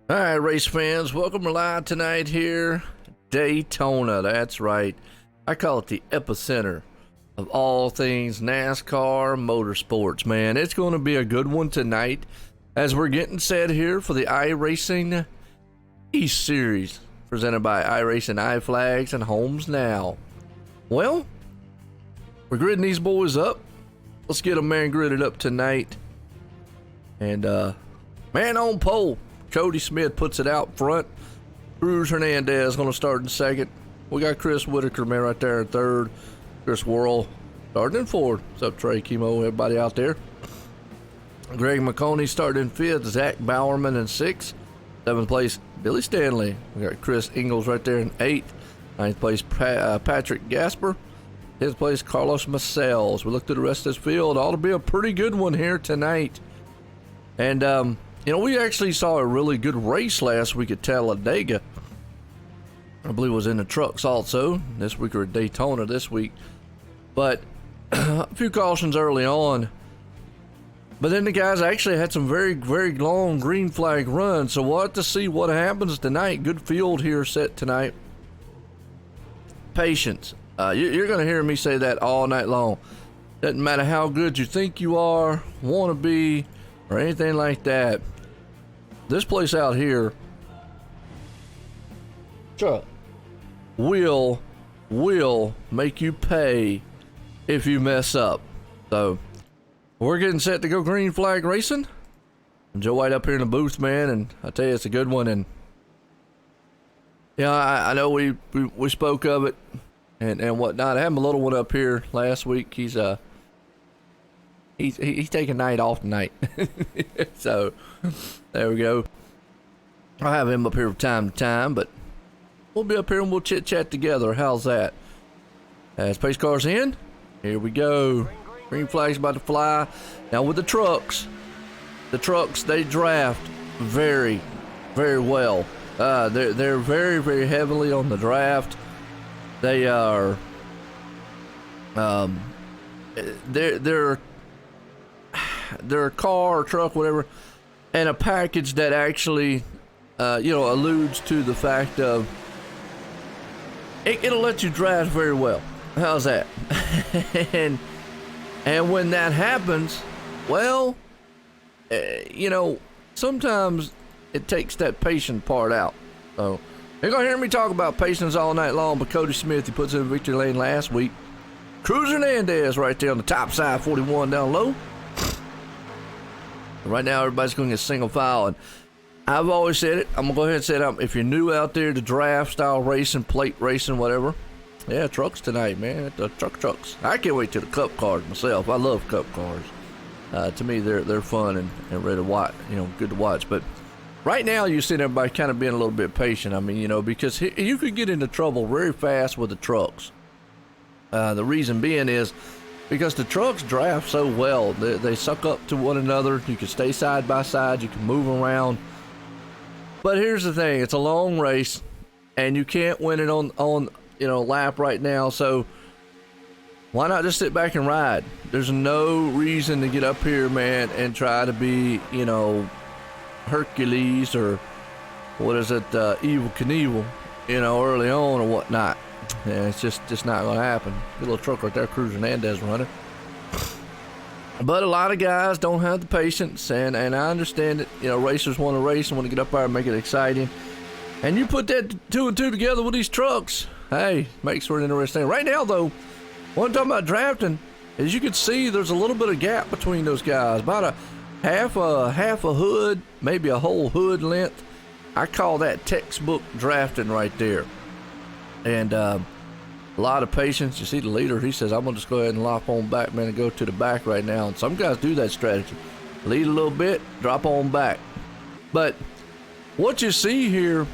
All right, race fans, welcome live tonight here, Daytona. That's right. I call it the epicenter of all things NASCAR motorsports, man. It's going to be a good one tonight as we're getting set here for the iRacing East Series presented by iRacing, iFlags, and Homes Now. Well, we're gridding these boys up. Let's get them, man, gridded up tonight. And, man on pole. Cody Smith puts it out front. Cruz Hernandez going to start in second. We got Chris Whitaker, man, right there in third. Chris Worrell starting in fourth. What's up, Trey, Chemo, everybody out there? Greg McConey starting in fifth. Zach Bowerman in sixth. Seventh place, Billy Stanley. We got Chris Ingalls right there in eighth. Ninth place, Patrick Gasper. 10th place, Carlos Maceles. We look through the rest of this field. Ought to be a pretty good one here tonight. And, you know, we actually saw a really good race last week at Talladega. I believe it was in the trucks also. This week or at Daytona this week. But a few cautions early on. But then the guys actually had some very, very long green flag runs. So we'll have to see what happens tonight. Good field here set tonight. Patience. You're going to hear me say that all night long. Doesn't matter how good you think you are, want to be, or anything like that. This place out here will make you pay if you mess up. So we're getting set to go green flag racing. And Joe White up here in the booth, man, and I tell you, it's a good one. And yeah, I know we spoke of it and whatnot. I had my little one up here last week. He's taking night off tonight. So there we go. I'll have him up here from time to time, but we'll be up here and we'll chit chat together. How's that? As pace cars in, here we go. Green flag's about to fly. Now with the trucks, they draft very, very well. They're very, very heavily on the draft. They are, they're a car or truck, whatever, and a package that actually, alludes to the fact of it'll let you draft very well. How's that? and when that happens, well, sometimes it takes that patient part out. So you're gonna hear me talk about patience all night long. But Cody Smith, he puts in victory lane last week. Cruz Hernandez right there on the top side, 41 down low. Right now, everybody's going to get single file, and I've always said it. I'm going to go ahead and say it. If you're new out there to draft style racing, plate racing, whatever, yeah, trucks tonight, man. The trucks. I can't wait till the cup cars myself. I love cup cars. To me, they're fun and ready to watch. Good to watch. But right now, you're seeing everybody kind of being a little bit patient. I mean, because you could get into trouble very fast with the trucks. The reason being is because the trucks draft so well. They suck up to one another. You can stay side by side. You can move around. But here's the thing. It's a long race, and you can't win it on lap right now. So why not just sit back and ride? There's no reason to get up here, man, and try to be, Hercules or what is it, Evil Knievel, early on or whatnot. Yeah, it's just not going to happen. Good little truck right there, Cruz Hernandez running. But a lot of guys don't have the patience, and I understand it. Racers want to race and want to get up there and make it exciting. And you put that two and two together with these trucks, hey, makes for an interesting thing. Right now, though, what I'm talking about drafting, as you can see, there's a little bit of gap between those guys. About a half a hood, maybe a whole hood length. I call that textbook drafting right there. And a lot of patience. You see the leader, he says, I'm going to just go ahead and lop on back, man, and go to the back right now. And some guys do that strategy. Lead a little bit, drop on back. But what you see here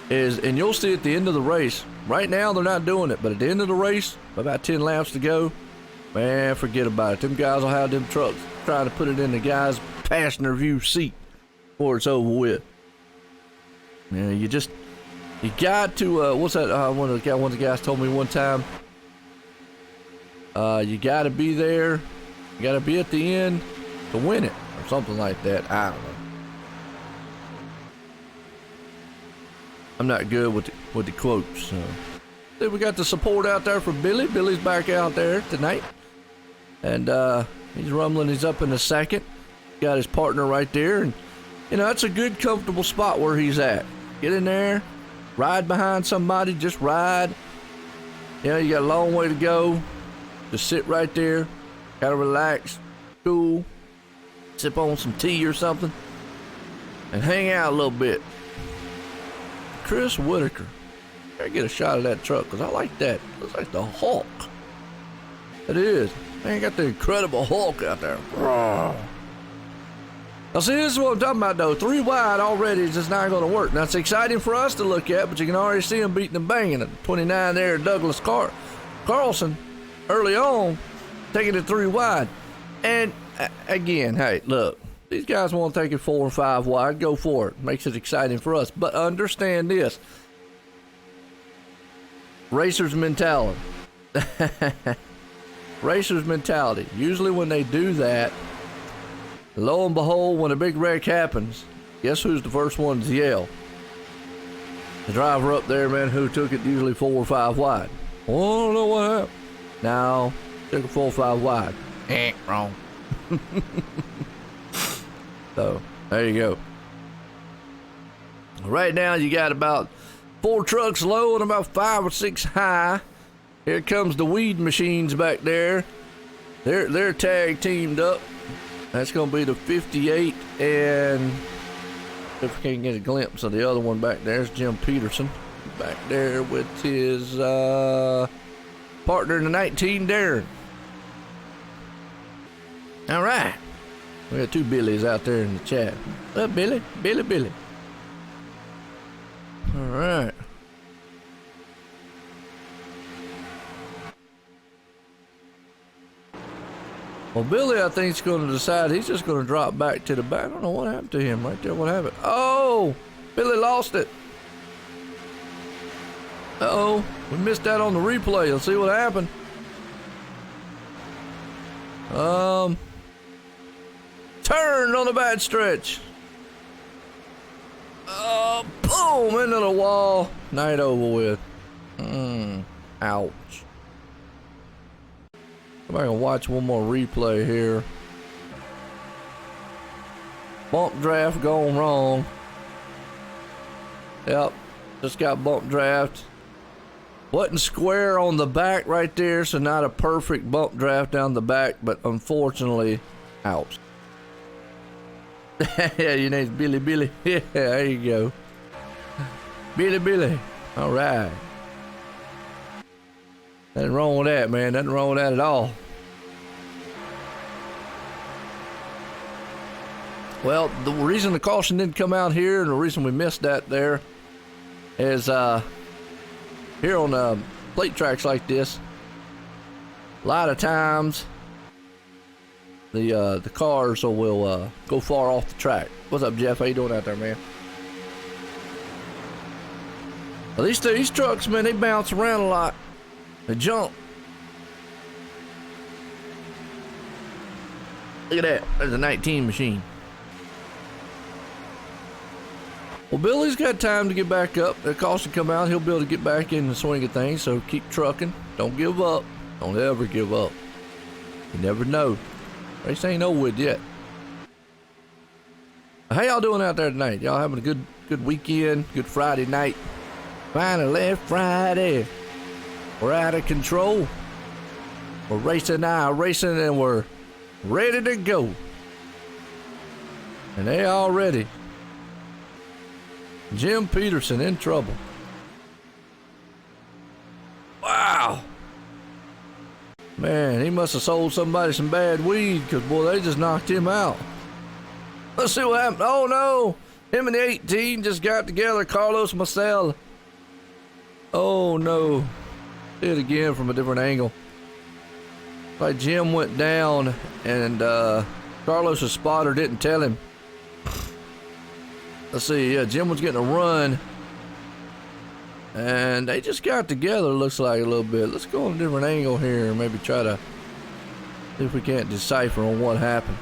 is, and you'll see at the end of the race, right now they're not doing it, but at the end of the race, about 10 laps to go, man, forget about it. Them guys will have them trucks trying to put it in the guy's passenger view seat before it's over with. You got to, what's that? One of the guys told me one time, you got to be there. You got to be at the end to win it, or something like that. I don't know. I'm not good with the quotes. So. We got the support out there for Billy. Billy's back out there tonight. And he's rumbling. He's up in the second. Got his partner right there. And, you know, that's a good, comfortable spot where he's at. Get in there. Ride behind somebody. Just ride. You know, you got a long way to go. Just sit right there. Kind of relax. Cool. Sip on some tea or something. And hang out a little bit. Chris Whitaker. I get a shot of that truck because I like that. It looks like the Hulk. It is. Man, got the Incredible Hulk out there. Now, see, this is what I'm talking about, though. 3 wide already is just not going to work. Now, it's exciting for us to look at, but you can already see him beating and banging it. 29 there, Douglas Carlson, early on, taking it 3 wide. And, again, hey, look. These guys want to take it 4 or 5 wide. Go for it. Makes it exciting for us. But understand this. Racer's mentality. Racer's mentality. Usually when they do that, lo and behold, when a big wreck happens, guess who's the first one to yell? The driver up there, man, who took it usually 4 or 5 wide. Oh, I don't know what happened. Now, took it 4 or 5 wide. Wrong. So, there you go. Right now, you got about 4 trucks low and about 5 or 6 high. Here comes the weed machines back there. They're tag teamed up. That's going to be the 58, and if we can't get a glimpse of the other one back there, it's Jim Peterson back there with his partner in the 19, Darren. All right. We got 2 Billies out there in the chat. Up, Billy? Billy. All right. Well, Billy, I think, is going to decide he's just going to drop back to the back. I don't know what happened to him right there. What happened? Oh, Billy lost it. Uh-oh. We missed that on the replay. Let's see what happened. Turned on the bad stretch. Boom, into the wall. Night over with. Ouch. Come back and watch one more replay here. Bump draft gone wrong. Yep, just got bump draft. Wasn't square on the back right there, so not a perfect bump draft down the back, but unfortunately, out. Yeah, your name's Billy. Yeah, there you go. Billy. All right. Nothing wrong with that, man. Nothing wrong with that at all. Well, the reason the caution didn't come out here, and the reason we missed that there, is here on plate tracks like this, a lot of times the cars will go far off the track. What's up, Jeff? How you doing out there, man? Well, these trucks, man, they bounce around a lot. They jump. Look at that. There's a 19 machine. Well, Billy's got time to get back up. The caution come out. He'll be able to get back in the swing of things. So keep trucking. Don't give up. Don't ever give up. You never know. Race ain't over with yet. How y'all doing out there tonight? Y'all having a good weekend? Good Friday night? Finally, Friday. We're out of control. We're racing and we're ready to go. And they all ready. Jim Peterson in trouble. Wow. Man, he must have sold somebody some bad weed, because, boy, they just knocked him out. Let's see what happened. Oh, no. Him and the 18 just got together. Carlos Marcel. Oh, no. See it again from a different angle. Like Jim went down, and Carlos's spotter didn't tell him. Let's see, yeah, Jim was getting a run, and they just got together, looks like, a little bit. Let's go on a different angle here and maybe try to see if we can't decipher on what happened.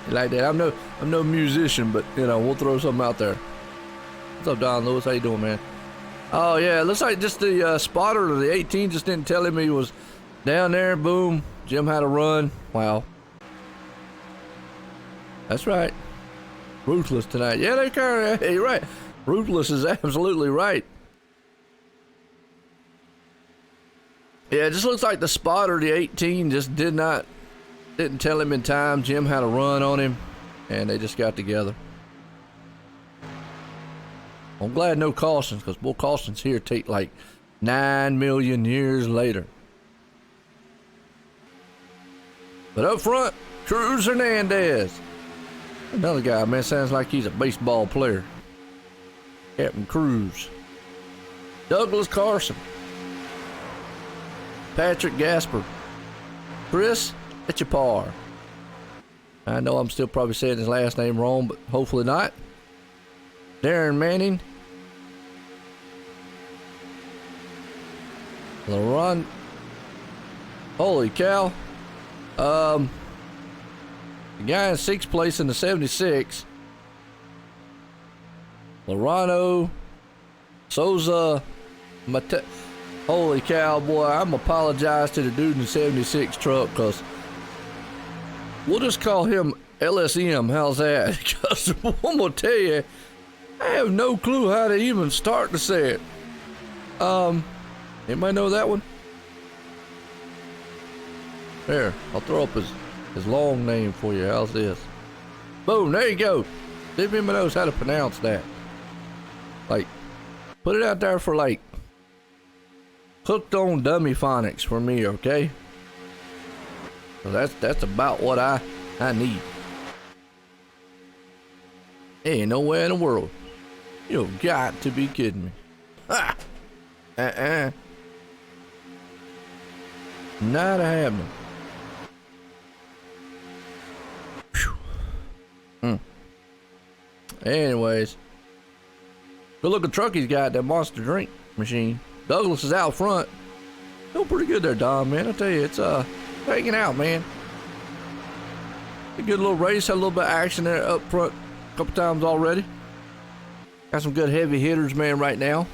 Like that. I'm no musician, but you know, we'll throw something out there. What's up, Don Lewis? How you doing, man? Oh yeah, looks like just the spotter of the 18 just didn't tell him he was down there. Boom, Jim had a run. Wow. That's right. Ruthless tonight. Yeah, they kind of. Hey, you're right. Ruthless is absolutely right. Yeah, it just looks like the spotter, the 18, just didn't tell him in time. Jim had a run on him, and they just got together. I'm glad no cautions, because boy, cautions here take like 9 million years later. But up front, Cruz Hernandez. Another guy, man, sounds like he's a baseball player. Captain Cruz. Douglas Carson. Patrick Gasper. Chris Etchepar. I know I'm still probably saying his last name wrong, but hopefully not. Darren Manning. LaRon. Holy cow. The guy in 6th place in the 76. Lorano Souza Mate. Holy cow, boy. I'm apologize to the dude in the 76 truck, because we'll just call him LSM. How's that? Because I'm going to tell you, I have no clue how to even start to say it. Anybody know that one? There, I'll throw up his long name for you. How's this? Boom, there you go. See if anybody knows how to pronounce that. Like, put it out there for like hooked on dummy phonics for me, okay? So that's about what I need. Ain't nowhere in the world. You've got to be kidding me. Ha! Not happening. Anyways, good looking truck he's got, that monster drink machine. Douglas is out front. Doing pretty good there, Don, man. I tell you, it's hanging out, man. A good little race, had a little bit of action there up front a couple times already. Got some good heavy hitters, man, right now.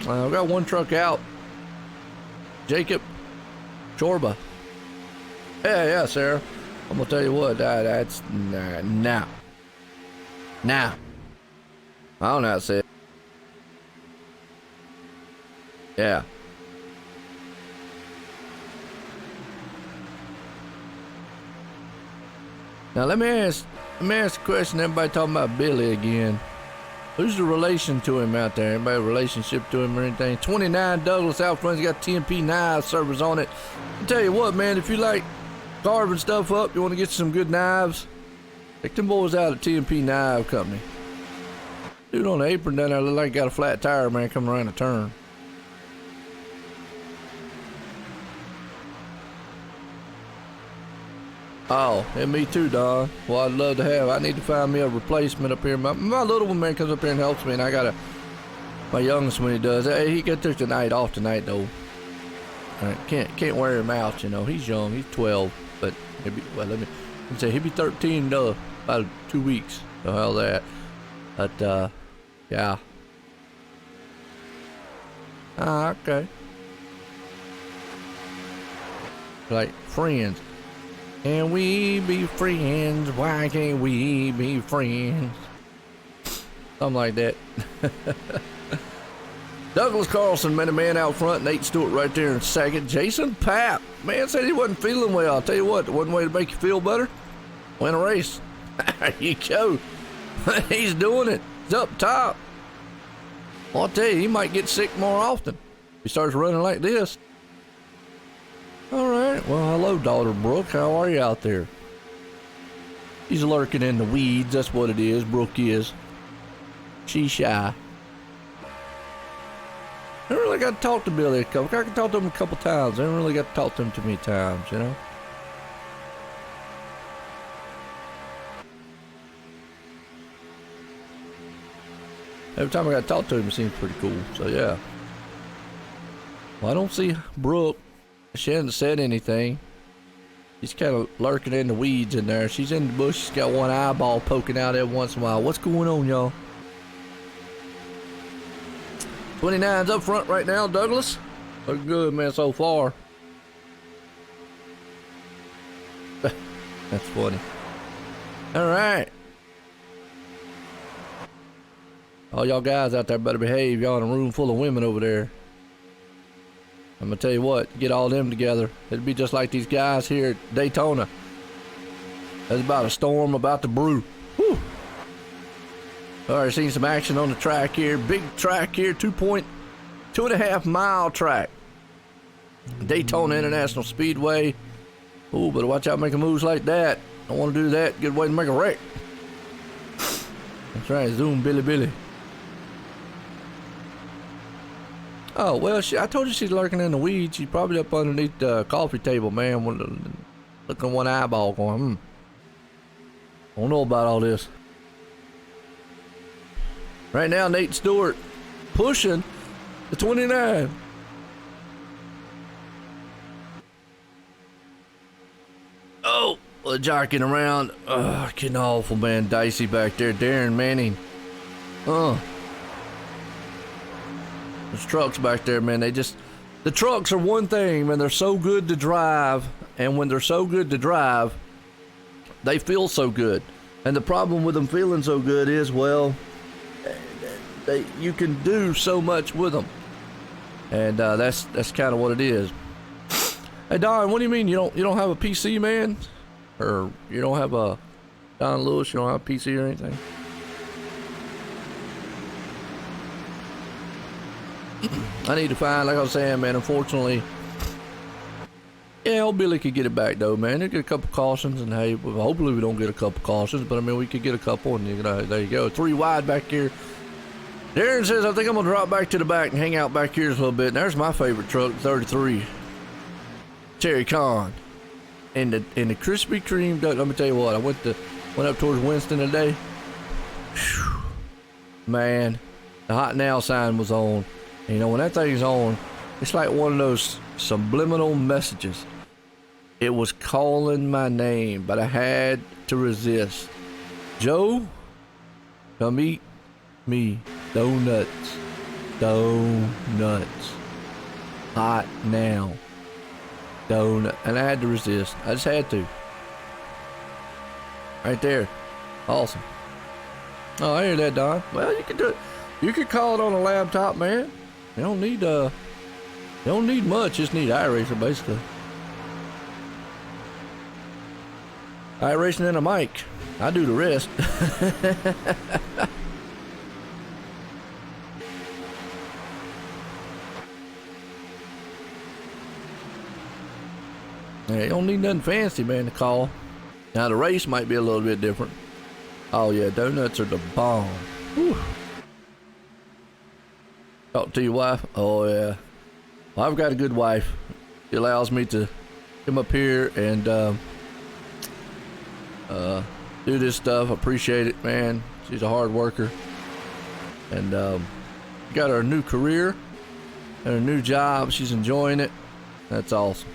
I've got one truck out. Jacob Chorba. Yeah, Sarah. I'm gonna tell you what, that's now. I don't know how to say it. Yeah. Now let me ask a question. Everybody talking about Billy again. Who's the relation to him out there? Anybody relationship to him or anything? 29 Douglas out front. He's got TMP knife servers on it. I'll tell you what, man, if you like carving stuff up, you want to get some good knives, take them boys out at TMP Knife Company. Dude on the apron down there look like he got a flat tire, man, coming around a turn. Oh, and me too, Don. Well, I'd love to have. I need to find me a replacement up here. My little one, man, comes up here and helps me, and I got my youngest when he does. Hey, he got took the night off tonight, though. I can't wear him out, you know. He's young. He's 12, but let me say he'll be 13 about 2 weeks. So how's that? But yeah. Okay. Like friends. Can we be friends? Why can't we be friends? Something like that. Douglas Carlson, man out front. Nate Stewart right there in second. Jason Papp, man, said he wasn't feeling well. I'll tell you what, one way to make you feel better, win a race. There you go. He's doing it. He's up top. Well, I'll tell you, he might get sick more often if he starts running like this. All right. Well, hello, daughter Brooke. How are you out there? She's lurking in the weeds. That's what it is. Brooke is. She's shy. I really got to talk to Billy I can talk to him a couple times. I haven't really got to talk to him too many times, you know? Every time I got to talk to him, it seems pretty cool. So, yeah. Well, I don't see Brooke. She hasn't said anything. She's kind of lurking in the weeds in there. She's in the bush. She's got one eyeball poking out every once in a while. What's going on, y'all? 29's up front right now, Douglas. Looking good, man, so far. That's funny. All right. All y'all guys out there better behave. Y'all in a room full of women over there. I'm gonna tell you what, get all them together. It'd be just like these guys here at Daytona. There's about a storm about to brew. Whew. Already seen some action on the track here. Big track here, 2.5 mile track. Daytona International Speedway. Oh, better watch out making moves like that. Don't want to do that. Good way to make a wreck. That's right, zoom Billy. Oh, well, I told you she's lurking in the weeds. She's probably up underneath the coffee table, man. Looking at one eyeball going, I don't know about all this. Right now, Nate Stewart pushing the 29. Oh, well, jocking around. Getting awful, man. Dicey back there. Darren Manning. There's trucks back there, man. The trucks are one thing, man. They're so good to drive. And when they're so good to drive, they feel so good. And the problem with them feeling so good is, well, you can do so much with them. And that's kind of what it is. Hey, Don, what do you mean you don't have a PC, man? Or you don't have a Don Lewis? You don't have a PC or anything? I need to find, like I was saying, man. Unfortunately, yeah, old Billy could get it back though, man. He'll get a couple cautions, and hey, hopefully we don't get a couple cautions. But I mean, we could get a couple, and there you go. 3 wide back here. Darren says, I think I'm gonna drop back to the back and hang out back here a little bit. And there's my favorite truck, 33. Terry Con, and the Krispy Kreme. Let me tell you what, I went up towards Winston today. Whew. Man, the hot now sign was on. And, when that thing's on, it's like one of those subliminal messages. It was calling my name, but I had to resist. Joe, come eat me donuts. Hot now. Donut. And I had to resist. I just had to. Right there. Awesome. Oh, I hear that, Don. Well, you can do it. You could call it on a laptop, man. You don't need much. Just need iRacing, basically. iRacing and a mic. I do the rest. Yeah, you don't need nothing fancy, man, to call. Now, the race might be a little bit different. Oh, yeah, donuts are the bomb. Whew. Talk to your wife? Oh, yeah. Well, I've got a good wife. She allows me to come up here and do this stuff. Appreciate it, man. She's a hard worker. And got her a new career and a new job. She's enjoying it. That's awesome.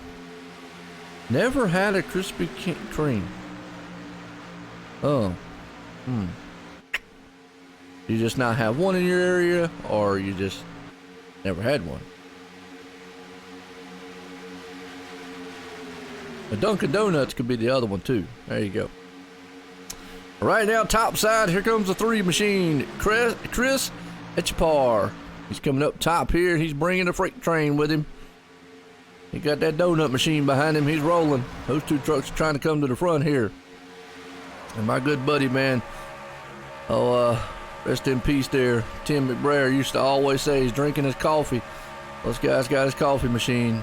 Never had a Krispy Kreme. Oh. You just not have one in your area, or you just never had one? A Dunkin' Donuts could be the other one too. There you go. Right now, top side, here comes the 3 machine. Chris Etchipar. He's coming up top here. He's bringing a freight train with him. He got that donut machine behind him. He's rolling. Those 2 trucks are trying to come to the front here. And my good buddy, man. Rest in peace there. Tim McBrayer used to always say he's drinking his coffee. Those guys got his coffee machine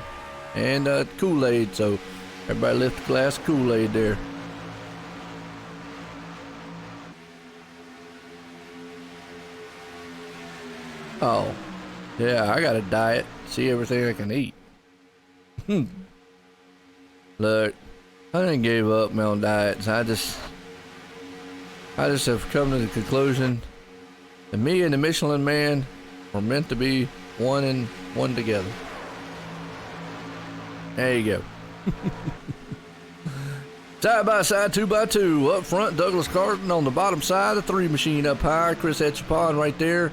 and Kool-Aid. So everybody lift a glass of Kool-Aid there. Oh, yeah, I got a diet. See everything I can eat. Look, I didn't give up my own diets. I just have come to the conclusion that me and the Michelin Man were meant to be one and one together. There you go. Side by side, 2x2. Up front, Douglas Carton. On the bottom side, the 3 machine up high. Chris Etchepon right there.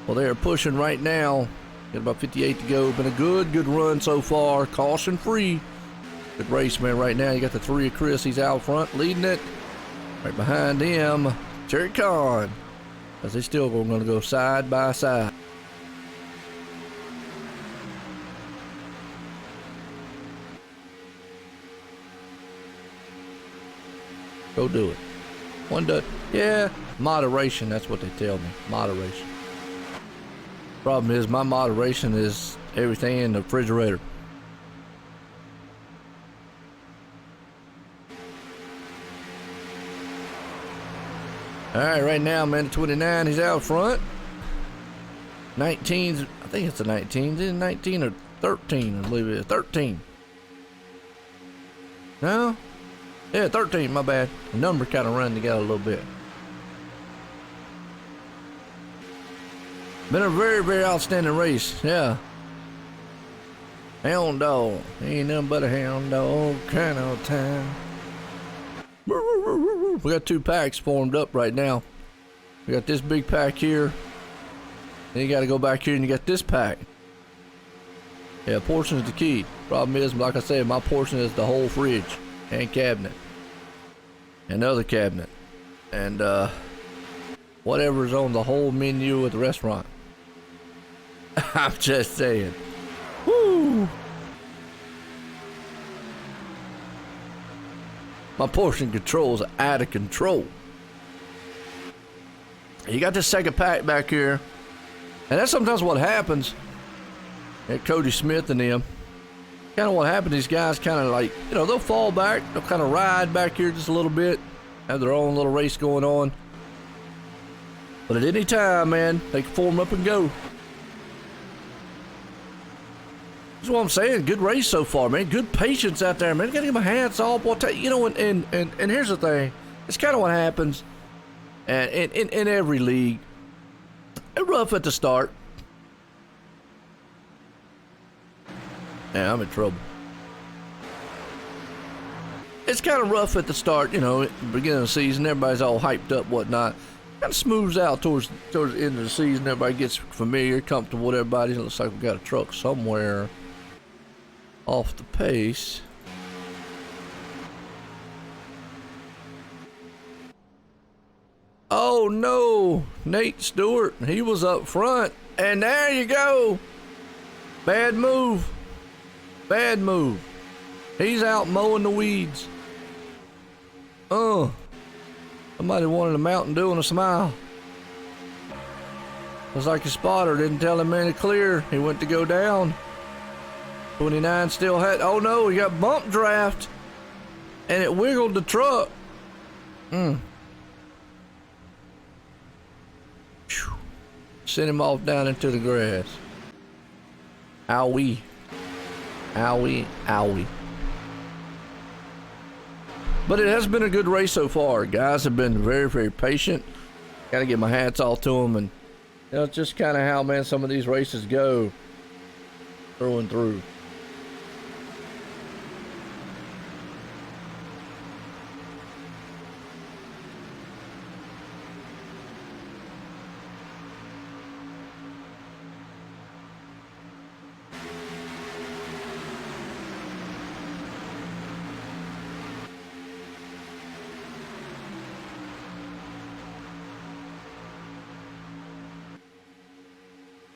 Well, they are pushing right now. Got about 58 to go. Been a good run so far. Caution free. Good race, man, right now. You got the 3 of Chris. He's out front leading it. Right behind him, Jerry Kahn. As they still going to go side by side. Go do it. One does. Yeah, moderation. That's what they tell me. Moderation. Problem is, my moderation is everything in the refrigerator. All right, right now, man, the 29, he's out front. 19's, I think it's a 19. Is it 19 or 13? I believe it is 13. No? Yeah, 13, my bad. The number kind of run together a little bit. Been a very outstanding race, yeah. Hound dog, ain't nothing but a hound dog kind of time. We got 2 packs formed up right now. We got this big pack here. Then you got to go back here and you got this pack. Yeah, portion is the key. Problem is, like I said, my portion is the whole fridge and cabinet. Another cabinet. And whatever's on the whole menu at the restaurant. I'm just saying. Woo! My portion control is out of control. You got this second pack back here. And that's sometimes what happens. At Cody Smith and them. Kind of what happened, these guys kind of like, you know, they'll fall back. They'll kind of ride back here just a little bit. Have their own little race going on. But at any time, man, they can form up and go. That's what I'm saying. Good race so far, man. Good patience out there, man. Gotta give my hats off. You know, and here's the thing. It's kind of what happens in every league. They're rough at the start. Yeah, I'm in trouble. It's kind of rough at the start, you know, at the beginning of the season. Everybody's all hyped up, whatnot. Kind of smooths out towards the end of the season. Everybody gets familiar, comfortable with everybody. It looks like we got a truck somewhere off the pace. Oh no, Nate Stewart, he was up front. And there you go. Bad move. Bad move. He's out mowing the weeds. Somebody wanted a Mountain Dew and a smile. Looks like his spotter didn't tell him any clear. He went to go down. 29 still had, oh no, he got bump draft. And it wiggled the truck. Sent him off down into the grass. Owie. Owie, owie. But it has been a good race so far. Guys have been very patient. Gotta give my hats off to them. And you know, it's just kind of how, man, some of these races go through and through.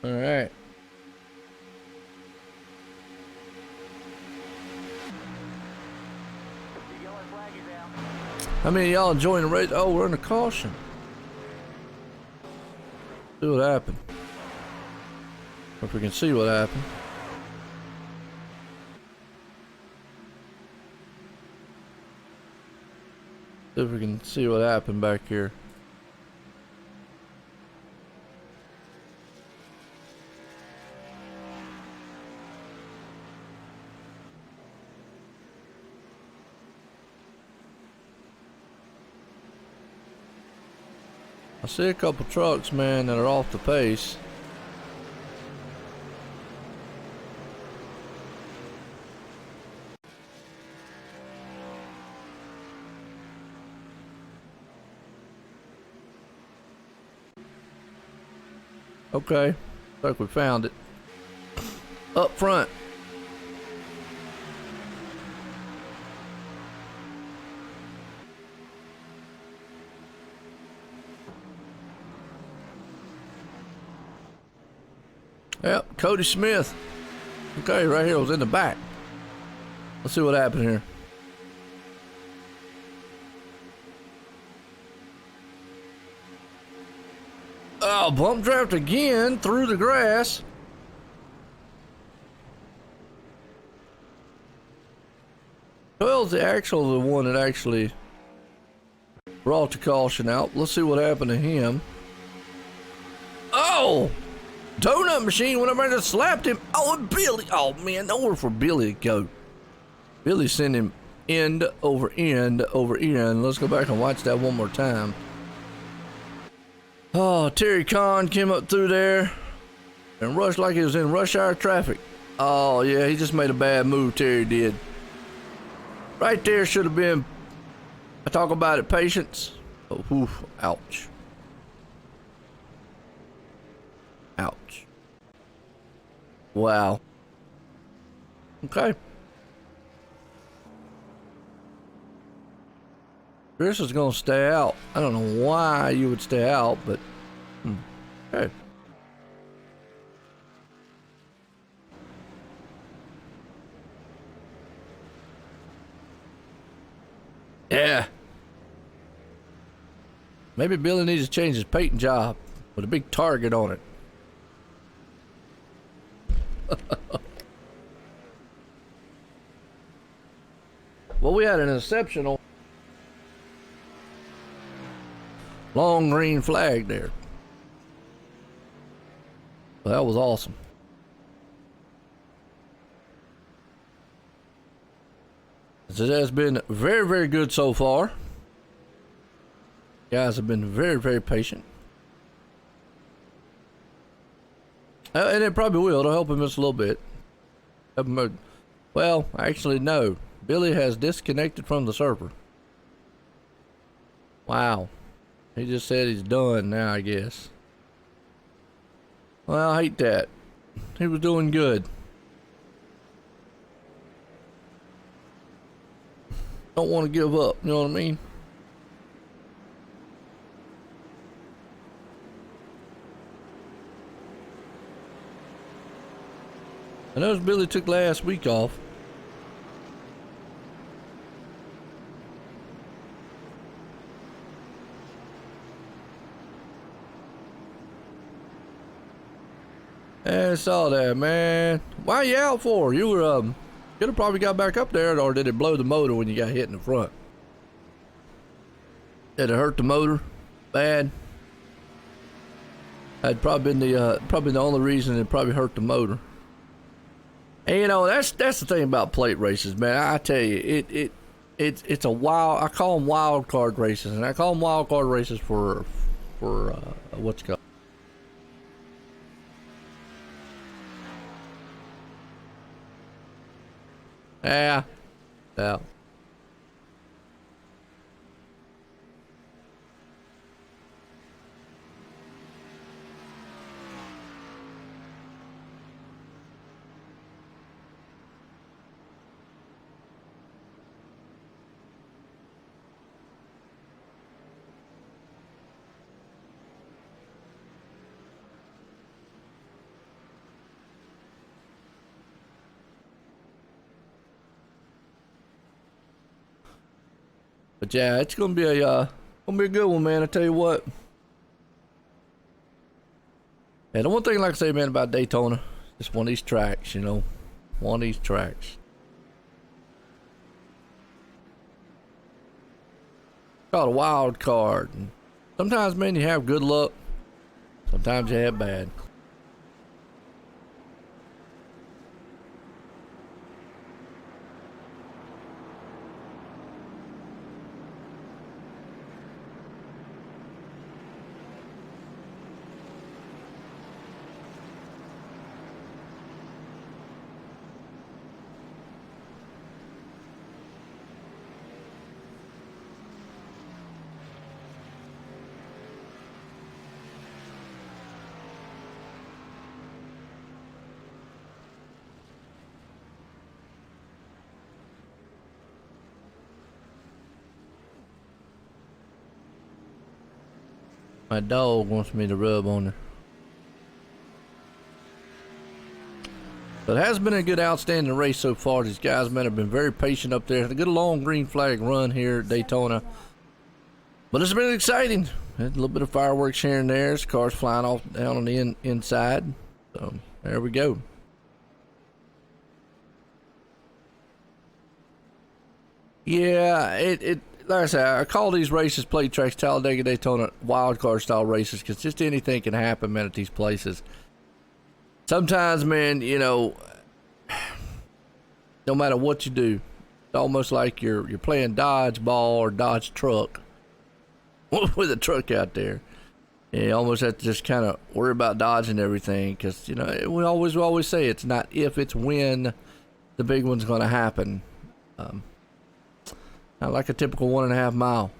All right. How many of y'all enjoying the race? Oh, we're in a caution. See what happened. If we can see what happened. See if we can see what happened back here. I see a couple trucks, man, that are off the pace. Okay. Looks like we found it. Up front. Yep, Cody Smith. Okay, right here was in the back. Let's see what happened here. Oh, bump draft again through the grass. Well, the actual the one that actually brought the caution out. Let's see what happened to him. Oh! Donut machine went up and just slapped him. Oh, and Billy. Oh, man, nowhere for Billy to go. Billy sent him end over end over end. Let's go back and watch that one more time. Oh, Terry Khan came up through there and rushed like he was in rush hour traffic. Oh, yeah, he just made a bad move, Terry did. Right there should have been, I talk about it, patience. Oh, whew, ouch. Ouch. Wow. Okay. Chris is gonna stay out. I don't know why you would stay out, but okay. Yeah. Maybe Billy needs to change his paint job with a big target on it. Well, we had an exceptional long green flag there. Well, that was awesome. It has been very, very good so far. Guys have been very, very patient. And it probably will. It'll help him just a little bit. Well, actually, no. Billy has disconnected from the server. Wow. He just said he's done now, I guess. Well, I hate that. He was doing good. Don't want to give up, you know what I mean? I noticed Billy took last week off. I saw that, man. Why you out for? You were could have probably got back up there, or did it blow the motor when you got hit in the front? Did it hurt the motor bad? That'd probably been the only reason it probably hurt the motor. And you know, that's the thing about plate races, man. I tell you, it's a wild. I call them wild card races, and I call them wild card races for what's it called? Yeah. But yeah, it's gonna be a good one, man. I tell you what. And the one thing, like I say, man, about Daytona, just one of these tracks, you know, one of these tracks. Called a wild card. And sometimes, man, you have good luck. Sometimes you have bad. My dog wants me to rub on her. But it has been a good, outstanding race so far. These guys, man, have been very patient up there. They get a long green flag run here at Daytona. But it's been exciting. A little bit of fireworks here and there. Cars flying off down on the inside. So there we go. Yeah, like I said, I call these races plate tracks, Talladega, Daytona, wild card style races, because just anything can happen, man, at these places. Sometimes, man, you know, no matter what you do, it's almost like you're playing dodgeball or dodge truck with a truck out there. You almost have to just kind of worry about dodging everything, because, you know, we always say it's not if, it's when the big one's going to happen. Not like a typical 1.5 mile.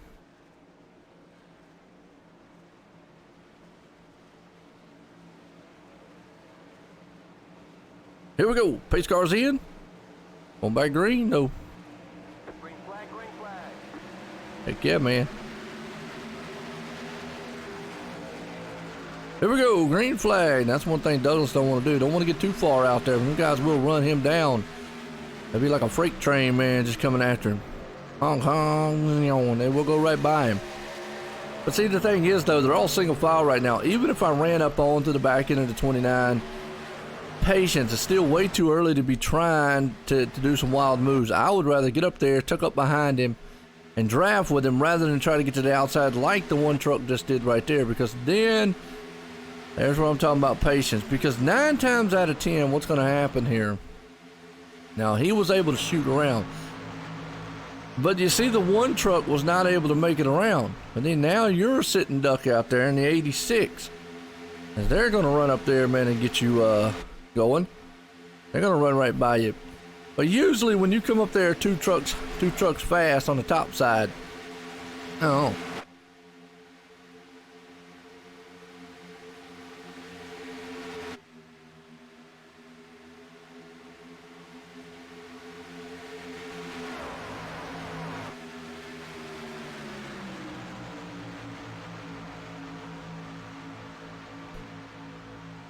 Here we go. Pace car's in. On back green. No. Green flag, green flag. Heck yeah, man. Here we go. Green flag. That's one thing Douglas don't want to do. Don't want to get too far out there. Them guys will run him down. It'll be like a freight train, man, just coming after him. Honk, honk, and they will go right by him. But see, the thing is, though, they're all single file right now. Even if I ran up onto the back end of the 29, patience, it's still way too early to be trying to do some wild moves. I would rather get up there, tuck up behind him, and draft with him rather than try to get to the outside like the one truck just did right there. Because then, there's what I'm talking about, patience. Because 9 times out of 10, what's going to happen here? Now, he was able to shoot around. But you see, the one truck was not able to make it around. But then now you're sitting duck out there in the 86. And they're going to run up there, man, and get you going. They're going to run right by you. But usually when you come up there two trucks fast on the top side. Oh.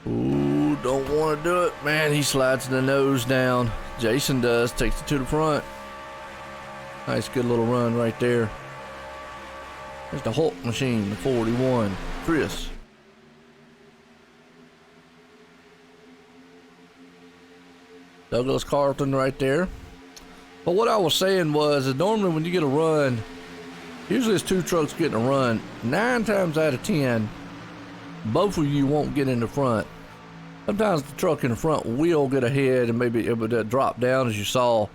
Ooh, don't want to do it. Man, he slides the nose down. Jason does, takes it to the front. Nice, good little run right there. There's the Hulk machine, the 41. Chris. Douglas Carlton right there. But what I was saying was, is normally when you get a run, usually it's 2 trucks getting a run. 9 times out of 10, both of you won't get in the front. Sometimes the truck in the front will get ahead and maybe it would drop down, as you saw.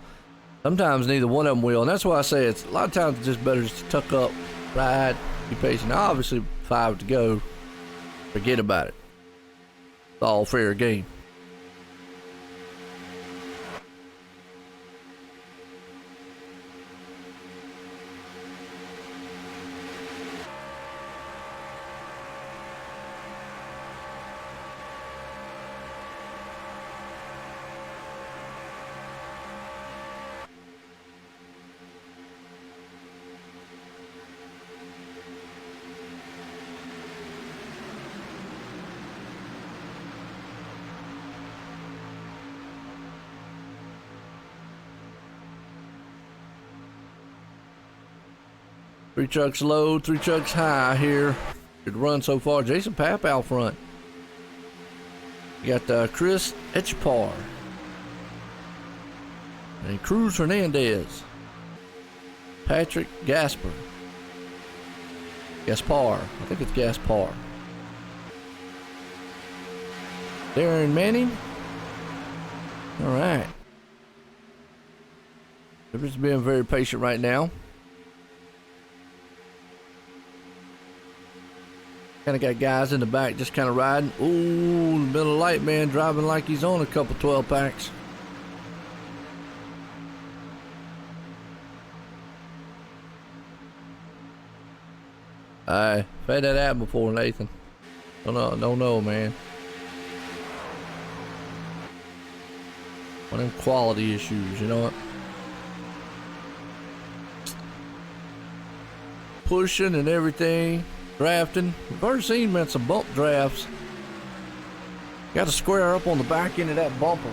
Sometimes neither one of them will, and that's why I say it's a lot of times it's just better just to tuck up, ride, be patient. Now, obviously, 5 to go. Forget about it. It's all fair game. Three trucks low, 3 trucks high here. Good run so far. Jason Papp out front. You got Chris Etchepar and Cruz Hernandez. Patrick Gaspar. Gaspar. I think it's Gaspar. Darren Manning. All right. They're just being very patient right now. Kind of got guys in the back just kind of riding. Ooh, middle light, man, driving like he's on a couple 12 packs. I've had that happen before, Nathan. Don't know, man. One of them quality issues, you know what? Pushing and everything. drafting. We've already seen, man, some bump drafts. Got to square up on the back end of that bumper.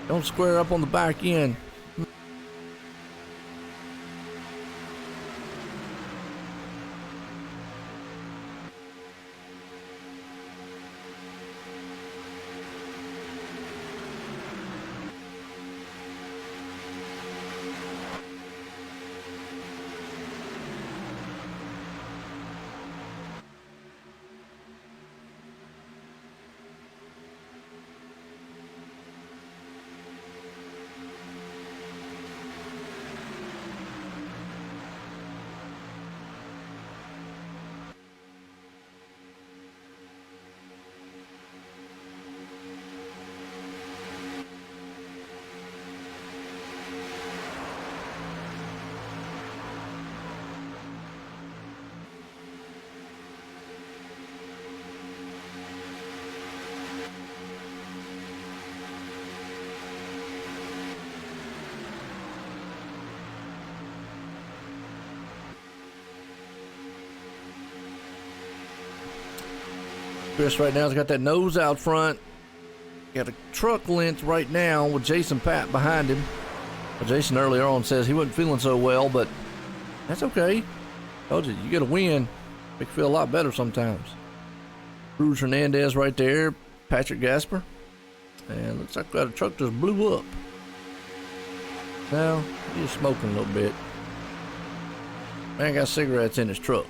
Don't square up on the back end. Chris right now has got that nose out front. Got a truck length right now with Jason Pat behind him. Well, Jason earlier on says he wasn't feeling so well, but that's okay. Told you, you get a win, make you feel a lot better sometimes. Cruz Hernandez right there, Patrick Gasper. And looks like that truck just blew up. Now, he's smoking a little bit. Man got cigarettes in his truck.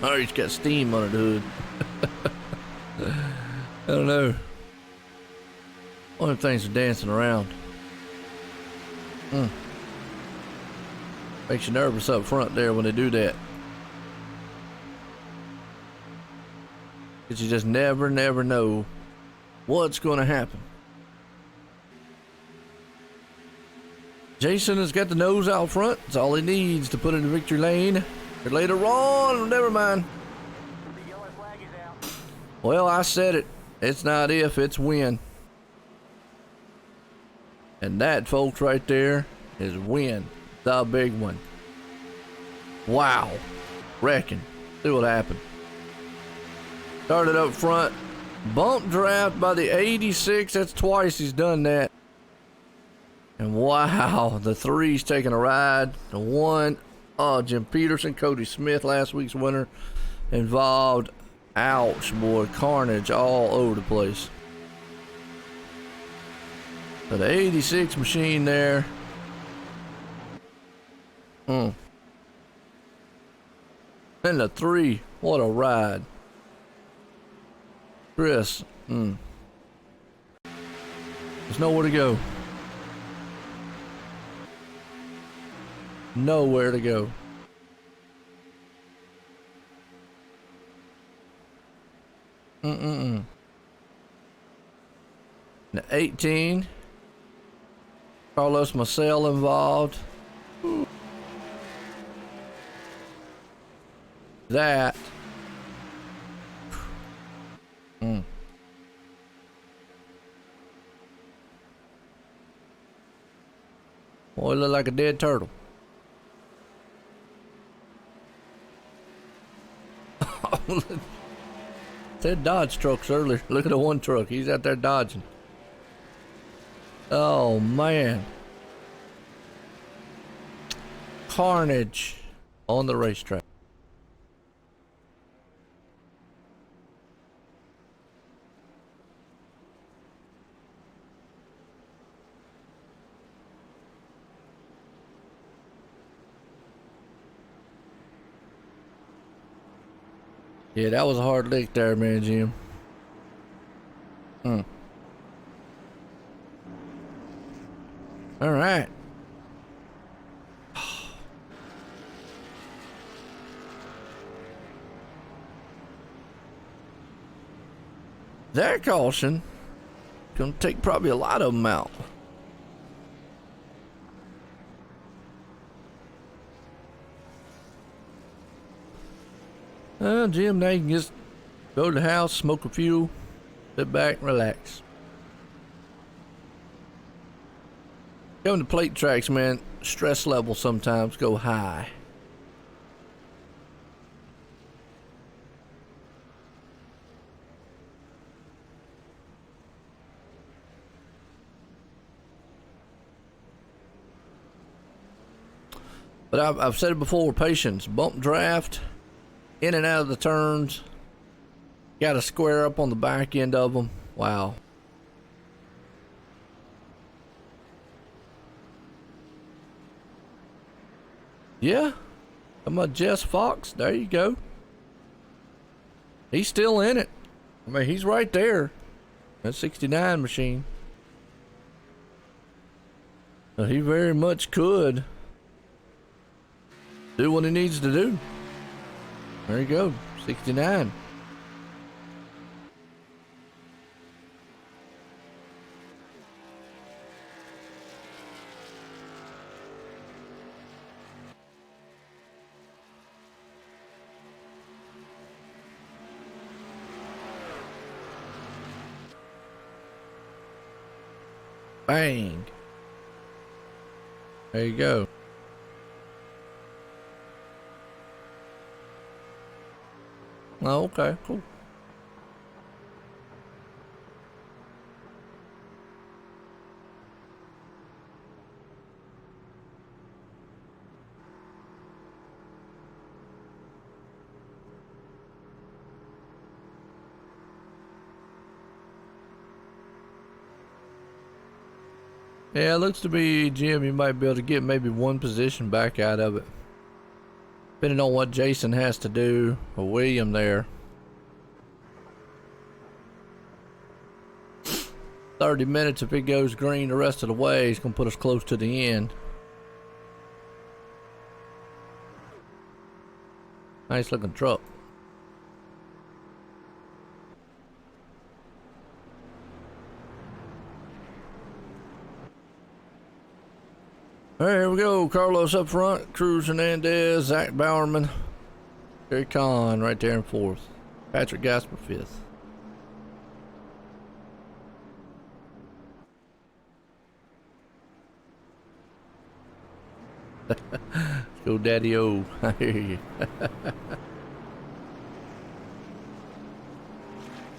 Oh, he's got steam under the hood. I don't know. One of the things are dancing around. Makes you nervous up front there when they do that. Because you just never know what's going to happen. Jason has got the nose out front. That's all he needs to put in the victory lane. But later on, never mind. The yellow flag is out. Well, I said it. It's not if, it's when. And that, folks, right there is when. The big one. Wow. Reckon. See what happened. Started up front. Bump draft by the 86. That's twice he's done that. And wow, the 3's taking a ride. The 1, Jim Peterson, Cody Smith, last week's winner, involved. Ouch, boy, carnage all over the place. So the 86 machine there. And the 3, what a ride. Chris, there's nowhere to go. Nowhere to go. The 18, Carlos Marcel involved. That. Boy, look like a dead turtle. Said Dodge trucks earlier. Look at the one truck. He's out there dodging. Oh, man. Carnage on the racetrack. Yeah, that was a hard lick there, man, Jim. All right. That caution gonna take probably a lot of them out. Jim, now you can just go to the house, smoke a few, sit back, and relax. Going to plate tracks, man, stress levels sometimes go high. But I've said it before, patience, bump draft, in and out of the turns. Got to square up on the back end of them. Wow. Yeah. I'm a Jess Fox. There you go. He's still in it. I mean, he's right there. That 69 machine. But he very much could do what he needs to do. There you go. 69. Bang. There you go. Oh, okay, cool. Yeah, it looks to be, Jim, you might be able to get maybe one position back out of it. Depending on what Jason has to do, or William there. 30 minutes, if it goes green the rest of the way, it's going to put us close to the end. Nice looking truck. There we go. Carlos up front. Cruz Hernandez, Zach Bowerman, Terry Kahn right there in fourth. Patrick Gasper fifth. Let's go, Daddy O. I hear you.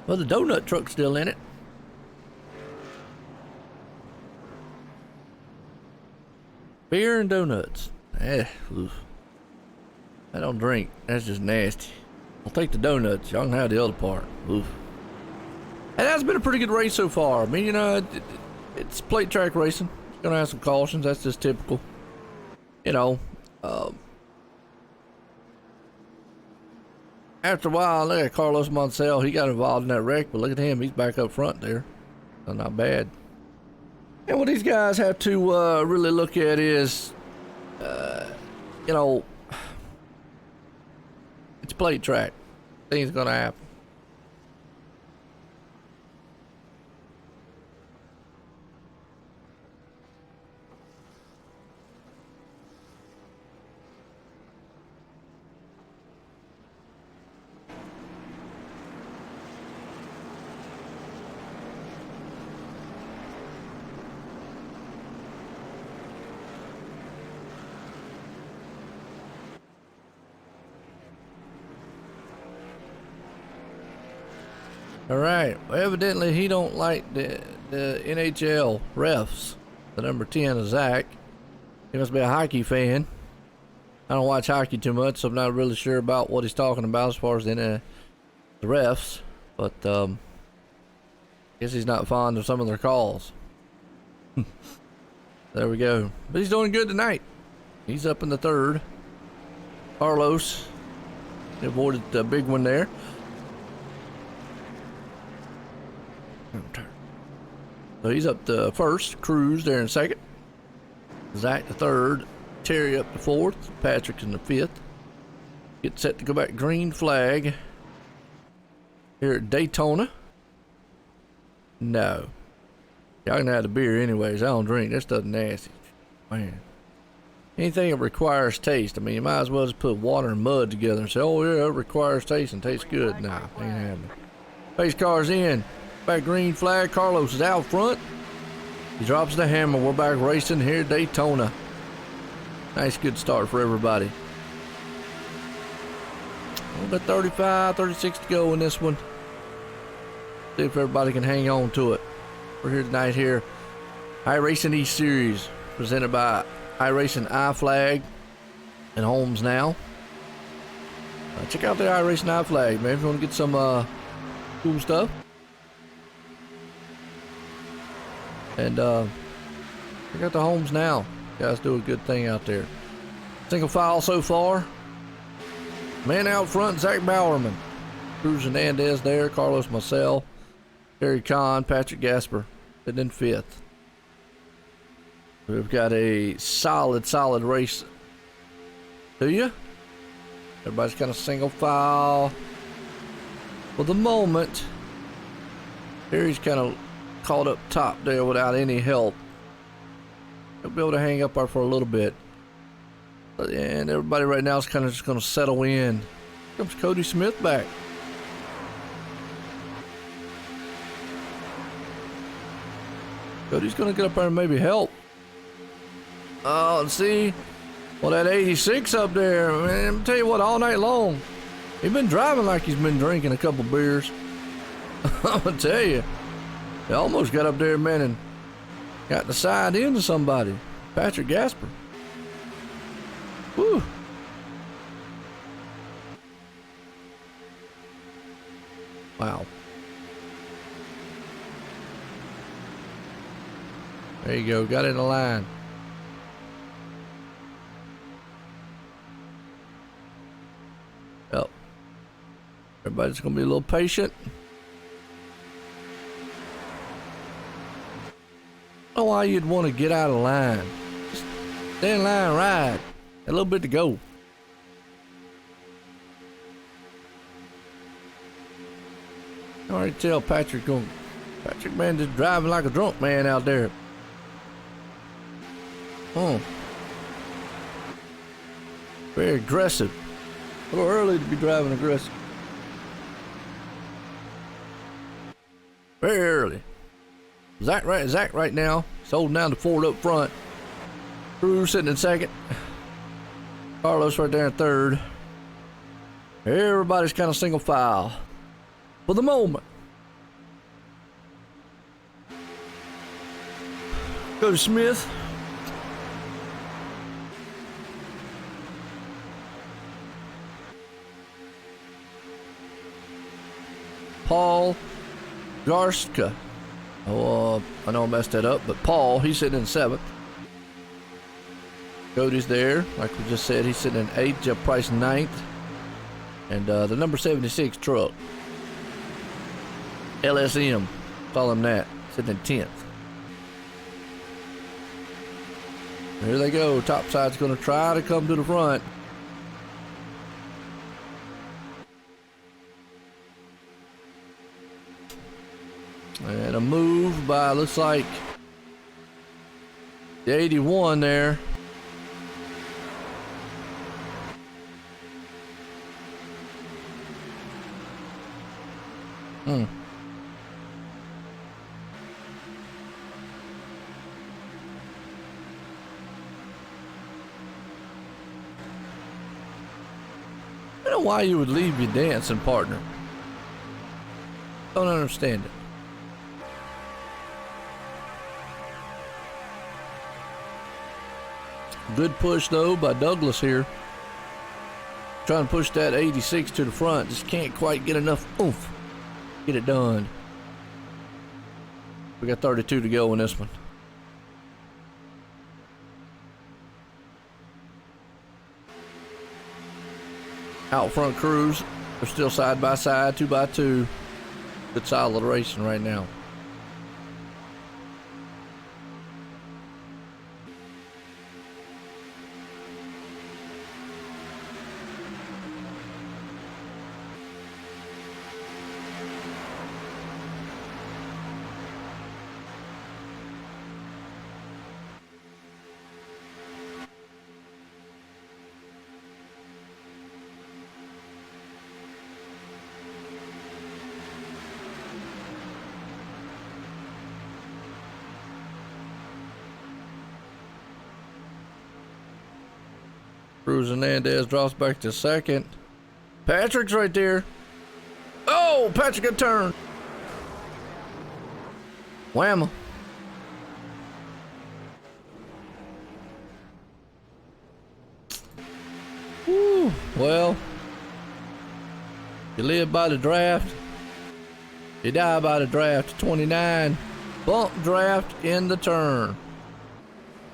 Well, the donut truck's still in it. Beer and donuts. Oof. I don't drink. That's just nasty. I'll take the donuts. Y'all can have the other part. Oof. And that's been a pretty good race so far. I mean, you know, it's plate track racing. It's gonna have some cautions. That's just typical. You know, after a while, look at Carlos Moncel. He got involved in that wreck, but look at him. He's back up front there. So not bad. And what these guys have to really look at is, you know, it's plate track. Things gonna happen. All right. Well, evidently he don't like the NHL refs. The number 10 is Zach. He must be a hockey fan. I don't watch hockey too much, so I'm not really sure about what he's talking about as far as the refs. But I guess he's not fond of some of their calls. There we go. But he's doing good tonight. He's up in the third. Carlos avoided the big one there. So he's up to first. Cruz there in second. Zach the third. Terry up to fourth. Patrick's in the fifth. Get set to go back green flag here at Daytona. No. Y'all can have the beer anyways. I don't drink. That stuff's nasty. Man. Anything that requires taste. I mean, you might as well just put water and mud together and say, oh yeah, it requires taste and tastes good. Nah, ain't happening. Pace car's in. Back green flag. Carlos is out front. He drops the hammer. We're back racing here at Daytona. Nice good start for everybody. A little bit 35, 36 to go in this one. See if everybody can hang on to it. We're here tonight here. iRacing E-Series presented by iRacing iFlag. and Holmes now. Check out the iRacing iFlag, man, if you want to get some cool stuff. And check out the Holmes now. Guys do a good thing out there. Single file so far. Man out front, Zach Bowerman. Cruz Hernandez there, Carlos Marcel, Terry Kahn, Patrick Gasper, and then fifth. We've got a solid race. Do you? Everybody's kind of single file for the moment. Terry's kind of caught up top there without any help. He'll be able to hang up there for a little bit. And everybody right now is kind of just going to settle in. Here comes Cody Smith back. Cody's going to get up there and maybe help. Oh, and see? Well, that 86 up there, man, I'll tell you what, all night long, he's been driving like he's been drinking a couple beers. I'm going to tell you. He almost got up there, man, and got the side into somebody. Patrick Gasper. Whew. Wow. There you go. Got in the line. Yep. Everybody's going to be a little patient. I don't know why you'd want to get out of line. Just stay in line, ride. A little bit to go. I already tell Patrick, man, just driving like a drunk man out there. Oh. Very aggressive. A little early to be driving aggressive. Very early. Zach right now. He's holding down the Ford up front. Cruz sitting in second. Carlos right there in third. Everybody's kind of single file for the moment. Go to Smith. Paul Garska. Oh, I know I messed that up, but Paul, he's sitting in seventh. Cody's there, like we just said, he's sitting in eighth. Jeff Price ninth, and the number 76 truck, LSM, call him that, sitting in 10th. Here they go. Top side's going to try to come to the front. And a move by, looks like, the 81 there. I don't know why you would leave your dancing partner. Don't understand it. Good push though by Douglas here. Trying to push that 86 to the front. Just can't quite get enough oomph. Get it done. We got 32 to go in this one. Out front Cruz. They're still side by side, 2 by 2. Good solid racing right now. Cruz Hernandez drops back to second. Patrick's right there. Oh, Patrick got turned. Whamma. Well, you live by the draft, you die by the draft. 29, bump draft in the turn.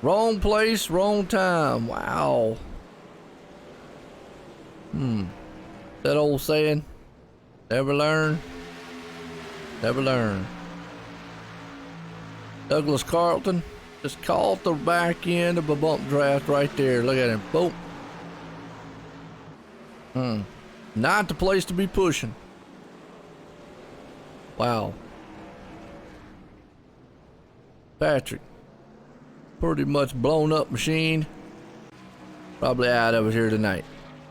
Wrong place, wrong time. Wow. That old saying, never learn, never learn. Douglas Carlton just caught the back end of a bump draft right there. Look at him. Boom. Not the place to be pushing. Wow. Patrick. Pretty much blown up machine. Probably out of it here tonight.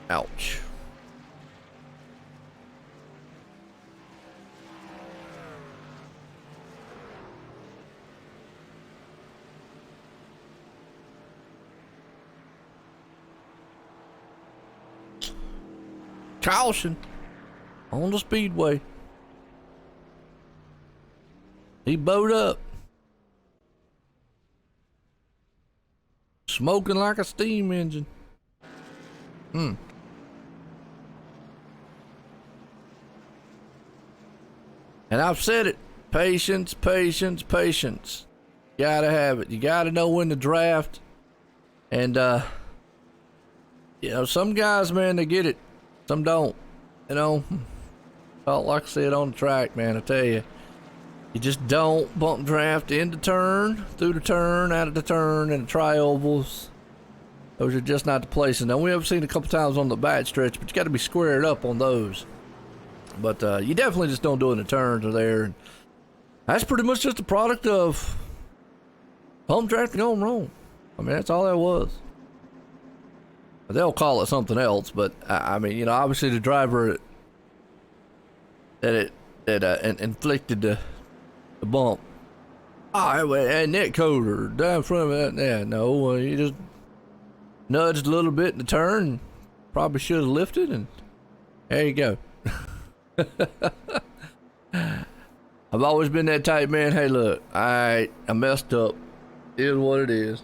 Ouch. Caution on the speedway. He bowed up. Smoking like a steam engine. And I've said it. Patience, patience, patience. You gotta have it. You gotta know when to draft. And, you know, some guys, man, they get it. Some don't. You know, felt like I said on the track, man, I tell you. You just don't bump draft in the turn, through the turn, out of the turn, and the tri-ovals. Those are just not the places. Now, we have seen a couple times on the back stretch, but you got to be squared up on those. But you definitely just don't do it in the turns or there. And that's pretty much just a product of bump drafting going wrong. I mean, that's all that was. They'll call it something else, but I mean, you know, obviously the driver that inflicted the bump. And net coder down in front of it. Yeah, no, you just nudged a little bit in the turn. Probably should have lifted, and there you go. I've always been that type, man. Hey, look, I messed up. It is what it is.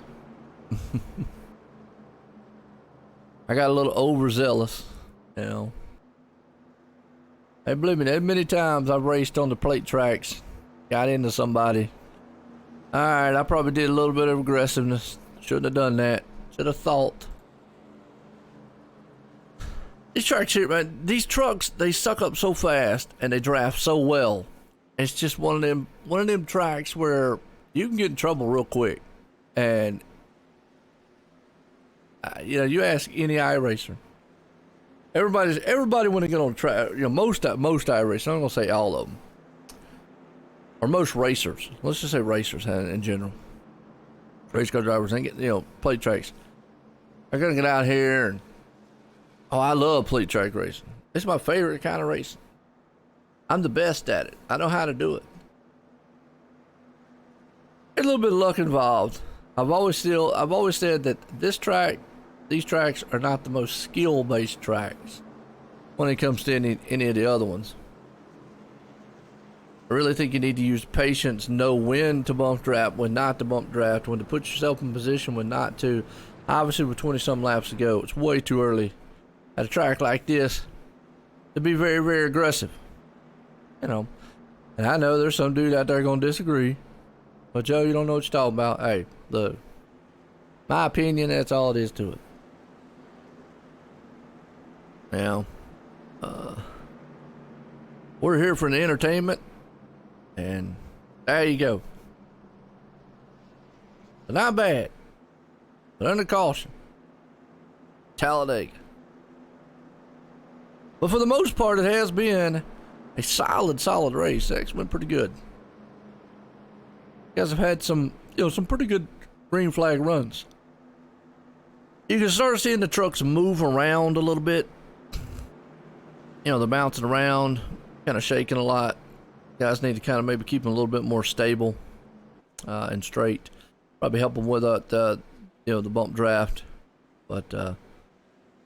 I got a little overzealous, you know. Hey, believe me, that many times I've raced on the plate tracks, got into somebody. All right, I probably did a little bit of aggressiveness. Shouldn't have done that. Should have thought. These tracks here, man, these trucks, they suck up so fast and they draft so well. It's just one of them tracks where you can get in trouble real quick. And you know, you ask any iRacer. Everybody want to get on the track. You know, most iRacers. I'm gonna say all of them, or most racers. Let's just say racers in general. Race car drivers ain't getting, you know, plate tracks. They're gonna get out here and I love plate track racing. It's my favorite kind of racing. I'm the best at it. I know how to do it. There's a little bit of luck involved. I've always said that these tracks are not the most skill-based tracks when it comes to any of the other ones. I really think you need to use patience, know when to bump draft, when not to bump draft, when to put yourself in position, when not to. Obviously, with 20-some laps to go, it's way too early at a track like this to be very, very aggressive. You know, and I know there's some dude out there going to disagree. But, Joe, you don't know what you're talking about. Hey, look, my opinion, that's all it is to it. Now, we're here for the entertainment, and there you go. So not bad, but under caution. Talladega. But for the most part, it has been a solid race. It's been pretty good. You guys have had some pretty good green flag runs. You can start seeing the trucks move around a little bit. You know, they're bouncing around, kind of shaking a lot. Guys need to kind of maybe keep them a little bit more stable and straight. Probably help them with the bump draft. But other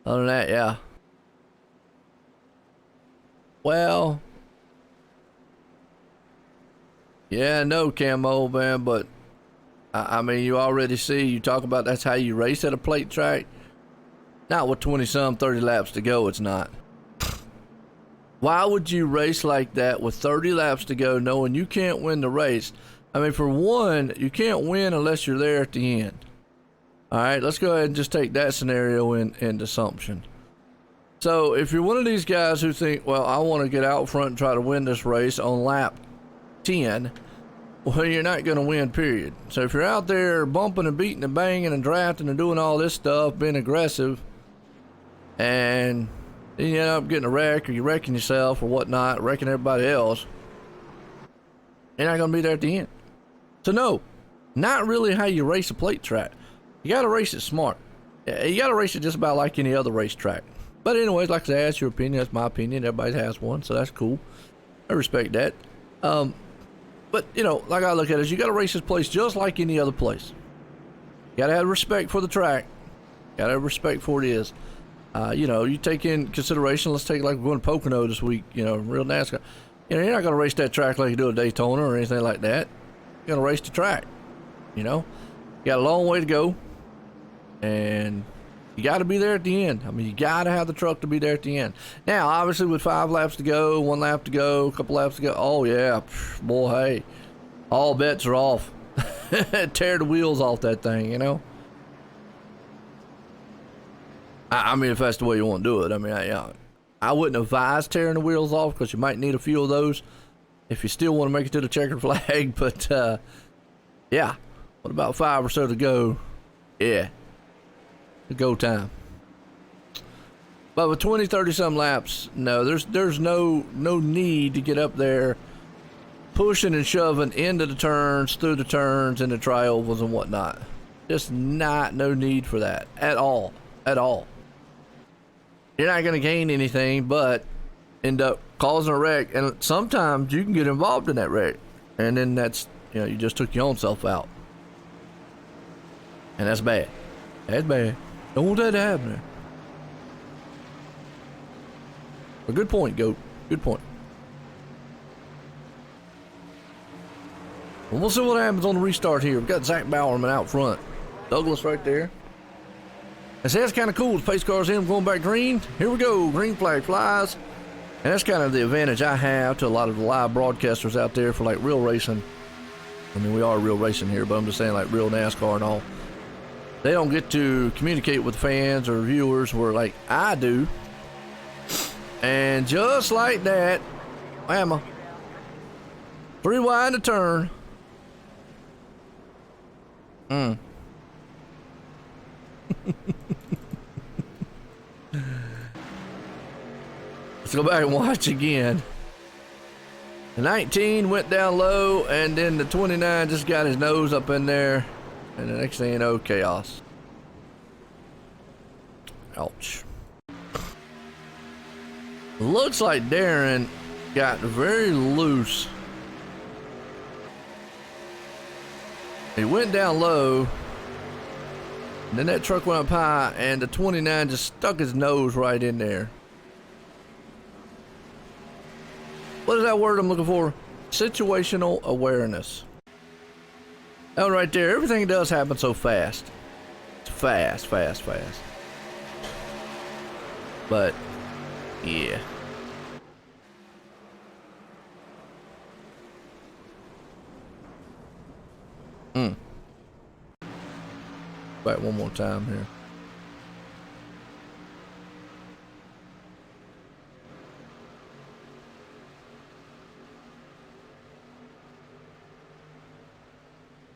than that, yeah. Well, yeah, no camo, man, but I mean, you already see, you talk about that's how you race at a plate track. Not with 20 some, 30 laps to go, it's not. Why would you race like that with 30 laps to go knowing you can't win the race? I mean, for one, you can't win unless you're there at the end. All right, let's go ahead and just take that scenario into assumption. So if you're one of these guys who think, well, I want to get out front and try to win this race on lap 10, well, you're not going to win, period. So if you're out there bumping and beating and banging and drafting and doing all this stuff, being aggressive, and then you end up getting a wreck, or you're wrecking yourself or whatnot, wrecking everybody else, you're not going to be there at the end. So no, not really how you race a plate track. You got to race it smart. You got to race it just about like any other racetrack. But anyways, like I said, that's your opinion. That's my opinion. Everybody has one, so that's cool. I respect that. But, you know, like I look at it, you got to race this place just like any other place. You got to have respect for the track. Got to have respect for what it is. You know, you take in consideration, let's take like we're going to Pocono this week, you know, real NASCAR. You know, you're not going to race that track like you do at Daytona or anything like that. You're going to race the track, you know. You got a long way to go, and you got to be there at the end. I mean, you got to have the truck to be there at the end. Now, obviously, with 5 laps to go, 1 lap to go, a couple laps to go, oh, yeah, boy, hey, all bets are off. Tear the wheels off that thing, you know. I mean, if that's the way you want to do it. I mean, I wouldn't advise tearing the wheels off because you might need a few of those if you still want to make it to the checkered flag. But, yeah, what about 5 or so to go? Yeah, the go time. But with 20, 30 some laps, no, there's no need to get up there pushing and shoving into the turns, through the turns, and the tri-ovals and whatnot. Just no need for that at all. You're not going to gain anything but end up causing a wreck, and sometimes you can get involved in that wreck, and then that's, you know, you just took your own self out, and that's bad. That's bad. Don't want that to happen there. A good point, Goat. Good point. Well, we'll see what happens on the restart here. We've got Zach Bowerman out front. Douglas right there. I say that's kind of cool. The pace car's in, going back green. Here we go. Green flag flies. And that's kind of the advantage I have to a lot of the live broadcasters out there for like real racing. I mean, we are real racing here, but I'm just saying like real NASCAR and all. They don't get to communicate with fans or viewers where like I do. And just like that, whamma. 3 wide to turn. Let's go back and watch again. The 19 went down low, and then the 29 just got his nose up in there, and the next thing you know, chaos. Ouch. Looks like Darren got very loose. He went down low, and then that truck went up high, and the 29 just stuck his nose right in there. What is that word I'm looking for? Situational awareness. That one right there. Everything does happen so fast. It's fast. But, yeah. Back one more time here.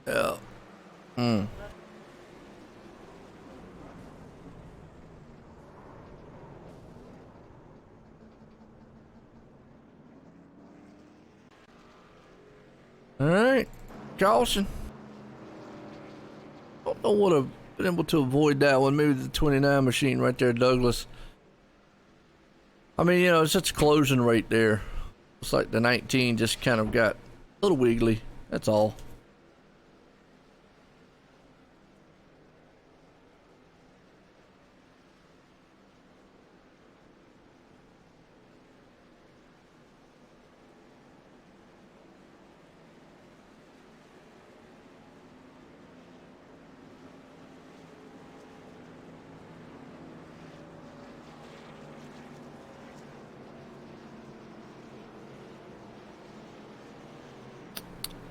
Yeah. All right. Caution. I would have been able to avoid that one. Maybe the 29 machine right there, Douglas. I mean, you know, it's such a closing rate there. It's like the 19 just kind of got a little wiggly. That's all.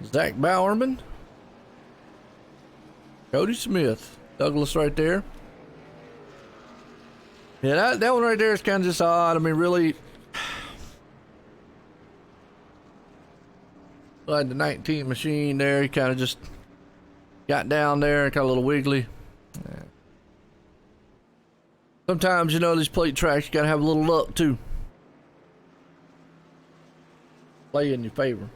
Zach Bowerman, Cody Smith, Douglas right there. Yeah, that one right there is kind of just odd. I mean, really, like the 19 machine there, he kind of just got down there and kind of a little wiggly. Yeah. Sometimes, you know, these plate tracks, you gotta have a little luck too. Play in your favor.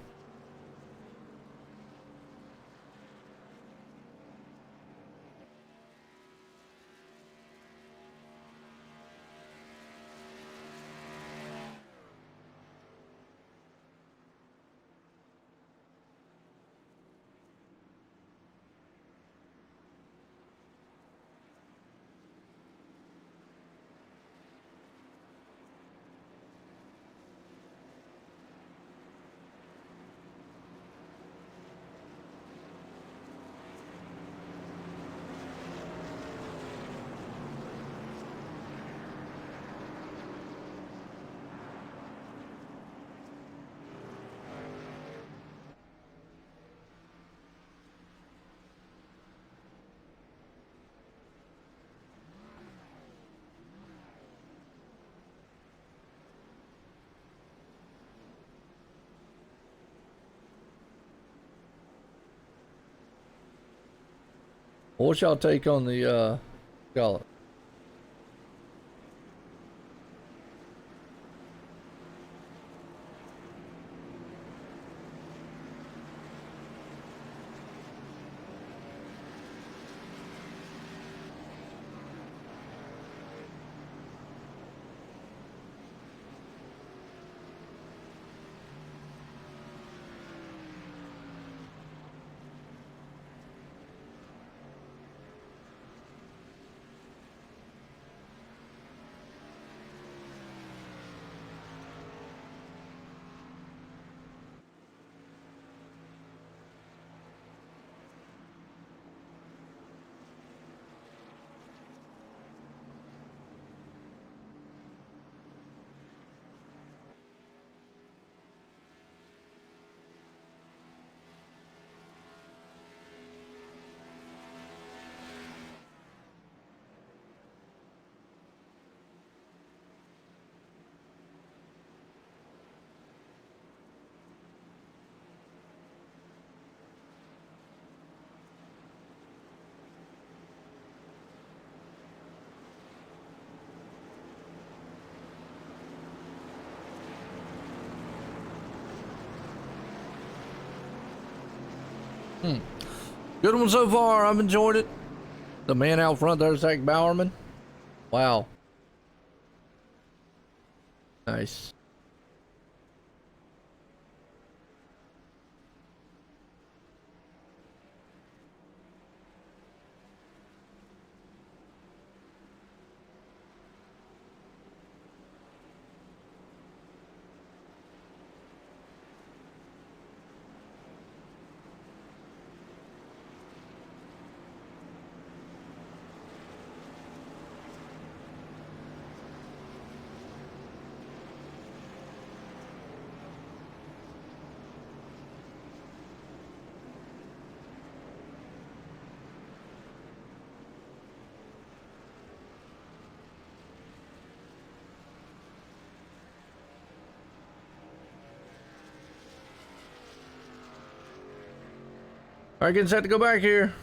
What's y'all take on the Scarlet? Good one so far. I've enjoyed it. The man out front there, Zach Bowerman. Wow. Nice. All right, getting set to go back here.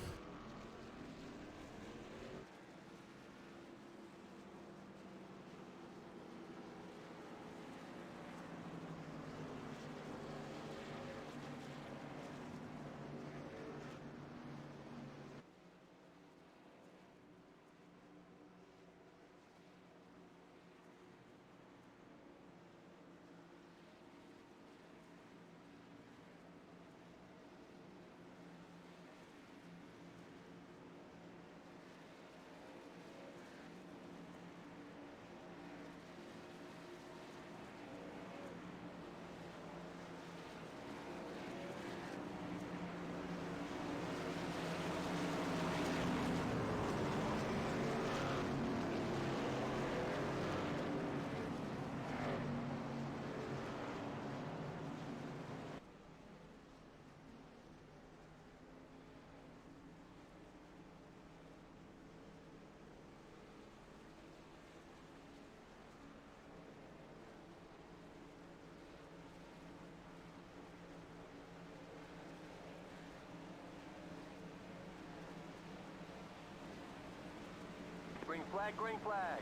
Green flag, green flag.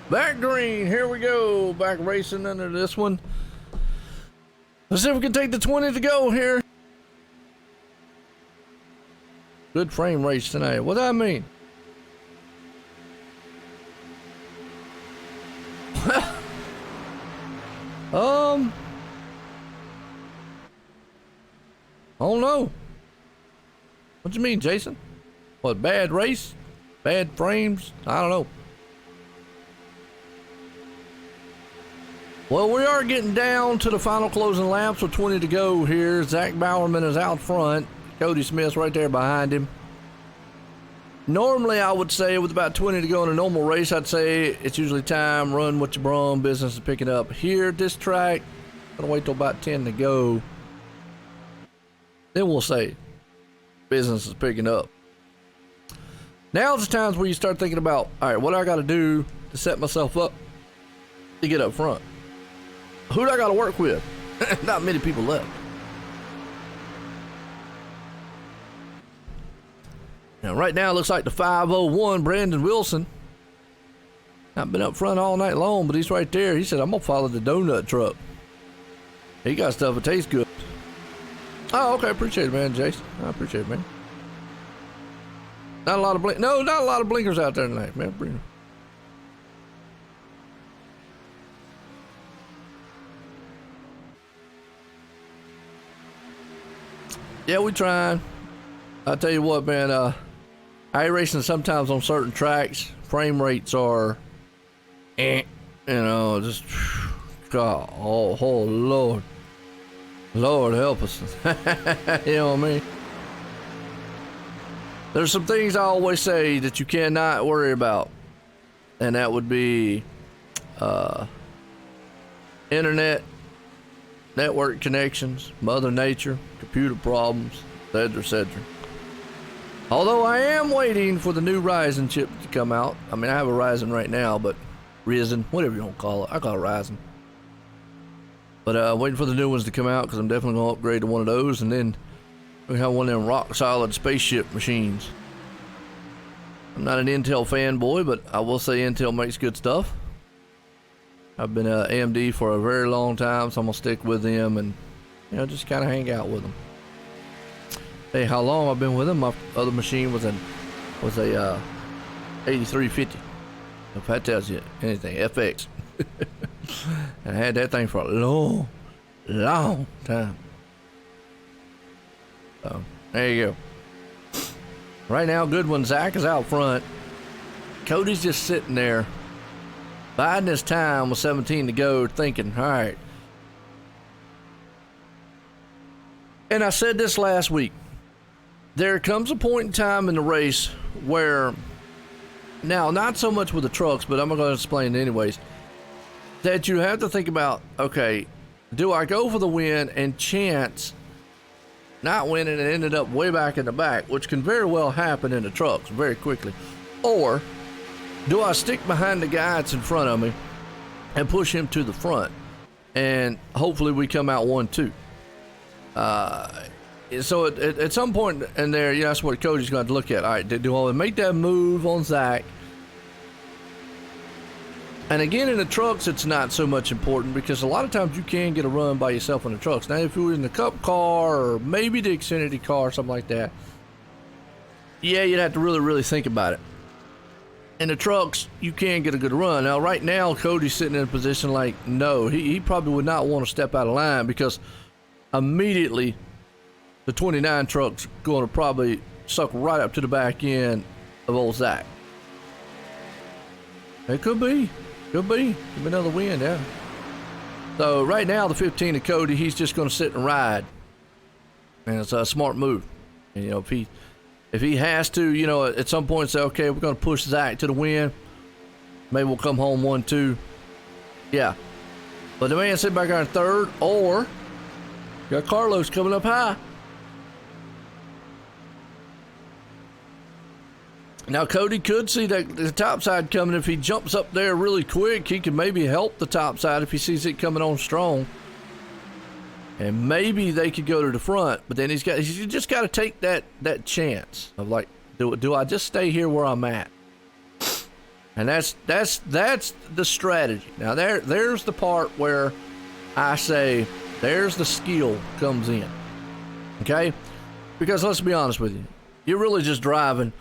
Back green, here we go. Back racing under this one. Let's see if we can take the 20 to go here. Good frame race tonight. What do I mean? I don't know. What you mean, Jason? What, bad race? Bad frames? I don't know. Well, we are getting down to the final closing laps with 20 to go here. Zach Bowerman is out front. Cody Smith's right there behind him. Normally, I would say with about 20 to go in a normal race, I'd say it's usually time, run what you brung, business is picking up. Here at this track, I'm going to wait till about 10 to go. Then we'll say business is picking up. Now's the times where you start thinking about, all right, what do I got to do to set myself up to get up front? Who do I got to work with? Not many people left. Now, right now, it looks like the 501, Brandon Wilson. Not been up front all night long, but he's right there. He said, I'm going to follow the donut truck. He got stuff that tastes good. Oh, okay. Appreciate it, man, Jason. I appreciate it, man. Not a lot of not a lot of blinkers out there tonight, man. Bring them. Yeah, we trying. I'll tell you what, man, iRacing sometimes on certain tracks, frame rates are, you know, just, God, oh Lord. Lord help us. You know what I mean? There's some things I always say that you cannot worry about. And that would be, internet, network connections, Mother Nature, computer problems, etc., etc. Although I am waiting for the new Ryzen chip to come out. I mean, I have a Ryzen right now, but Ryzen, whatever you want to call it. I call it Ryzen. But waiting for the new ones to come out because I'm definitely going to upgrade to one of those. And then we have one of them rock-solid spaceship machines. I'm not an Intel fanboy, but I will say Intel makes good stuff. I've been AMD for a very long time, so I'm going to stick with them and, you know, just kind of hang out with them. Hey, how long I've been with them? My other machine was a 8350. If that tells you anything, FX. And I had that thing for a long time. So, there you go. Right now, good one. Zach is out front. Cody's just sitting there, biding his time with 17 to go, thinking, all right. And I said this last week. There comes a point in time in the race where, now, not so much with the trucks, but I'm going to explain it anyways, that you have to think about, okay, do I go for the win and chance not winning and ended up way back in the back, which can very well happen in the trucks very quickly, or do I stick behind the guy that's in front of me and push him to the front and hopefully we come out 1-2? So at some point in there, you know, that's what Cody's going to look at. All right, do I make that move on Zach? And again, in the trucks, it's not so much important because a lot of times you can get a run by yourself in the trucks. Now, if you were in the Cup car or maybe the Xfinity car or something like that, yeah, you'd have to really, really think about it. In the trucks, you can get a good run. Now, right now, Cody's sitting in a position like, no, he probably would not want to step out of line because immediately the 29 truck's going to probably suck right up to the back end of old Zach. It could be. Could be another win, yeah. So right now, the 15 of Cody, he's just going to sit and ride. And it's a smart move. And, you know, if he has to, you know, at some point say, okay, we're going to push Zach to the win. Maybe we'll come home 1-2. Yeah. But the man sitting back there in third, or got Carlos coming up high. Now Cody could see that the top side coming. If he jumps up there really quick, he can maybe help the top side if he sees it coming on strong. And maybe they could go to the front, but then he's just got to take that chance of like, do I just stay here where I'm at? And that's the strategy. Now there's the part where I say there's the skill comes in. Okay? Because let's be honest with you. You're really just driving.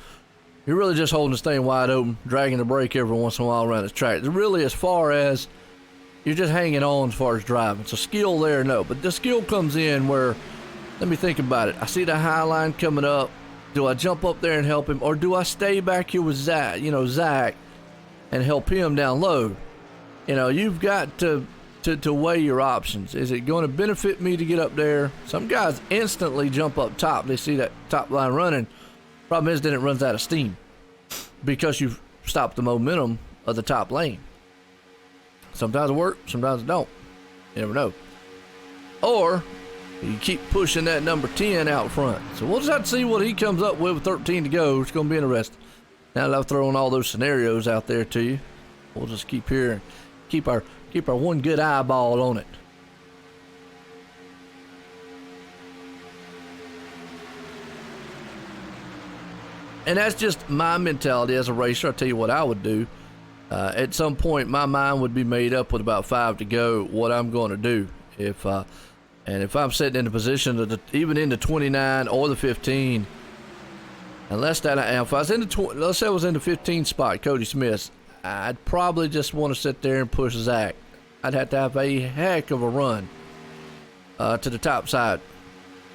You're really just holding this thing wide open, dragging the brake every once in a while around the track. It's really as far as you're just hanging on as far as driving. So skill there, no. But the skill comes in where, let me think about it. I see the high line coming up. Do I jump up there and help him? Or do I stay back here with Zach, and help him down low? You've got to weigh your options. Is it going to benefit me to get up there? Some guys instantly jump up top. They see that top line running. Problem is, then it runs out of steam because you've stopped the momentum of the top lane. Sometimes it works, sometimes it don't. You never know. Or you keep pushing that number 10 out front. So we'll just have to see what he comes up with 13 to go. It's going to be interesting. Now that I've thrown all those scenarios out there to you, we'll just keep here and keep our one good eyeball on it. And that's just my mentality as a racer. I'll tell you what I would do. At some point, my mind would be made up with about 5 to go what I'm going to do. If I'm sitting in a position of even in the 29 or the 15, unless that if I was in the let's say I was in the 15 spot, Cody Smith, I'd probably just want to sit there and push Zach. I'd have to have a heck of a run to the top side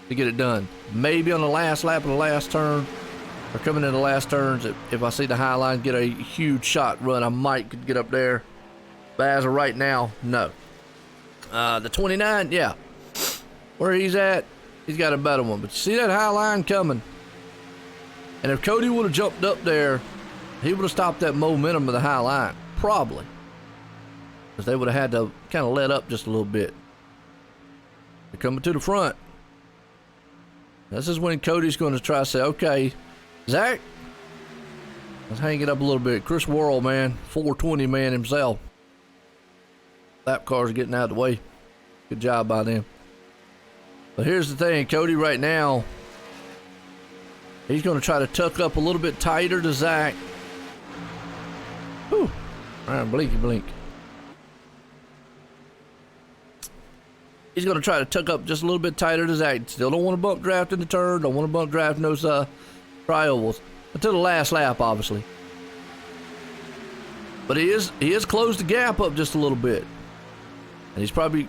to get it done. Maybe on the last lap of the last turn, or coming in the last turns, if I see the high line get a huge shot run, I might get up there. But as of right now, no. The 29, yeah. Where he's at, he's got a better one. But you see that high line coming. And if Cody would have jumped up there, he would have stopped that momentum of the high line. Probably. Because they would have had to kind of let up just a little bit. They're coming to the front. This is when Cody's going to try to say, okay, Zach, let's hang it up a little bit. Chris Worrell, man, 420 man himself. Lap cars are getting out of the way. Good job by them. But here's the thing, Cody right now, he's going to try to tuck up a little bit tighter to Zach. Whew. All right, blinky blink. He's going to try to tuck up just a little bit tighter to Zach. Still don't want to bump draft in the turn. Don't want to bump draft in those tri-ovals. Until the last lap, obviously. But he is closed the gap up just a little bit. And he's probably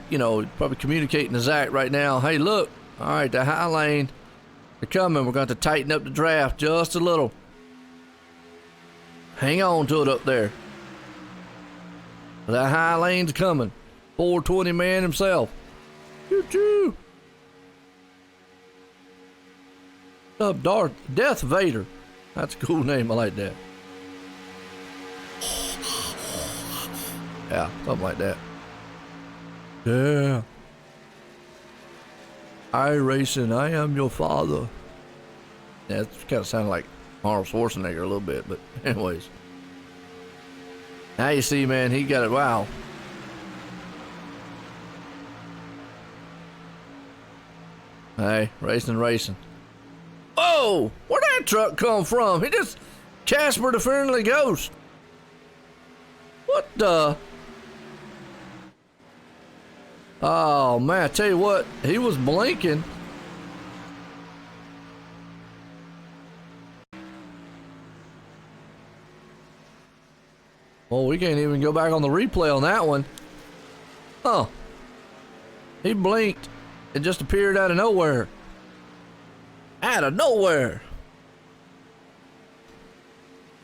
communicating to Zach right now. Hey, look. All right, the high lane, they're coming. We're going to have to tighten up the draft just a little. Hang on to it up there. That high lane's coming. 420 man himself. Choo-choo. Death Vader. That's a cool name. I like that. Yeah, something like that. Yeah. iRacing, I am your father. Yeah, it kind of sounded like Arnold Schwarzenegger a little bit, but anyways. Now you see, man, he got it. Wow. Hey, racing. Whoa! Where'd that truck come from? He just Casper the Friendly Ghost. What the? Oh, man, I tell you what, he was blinking. Well, we can't even go back on the replay on that one. Huh. He blinked and just appeared out of nowhere. Out of nowhere.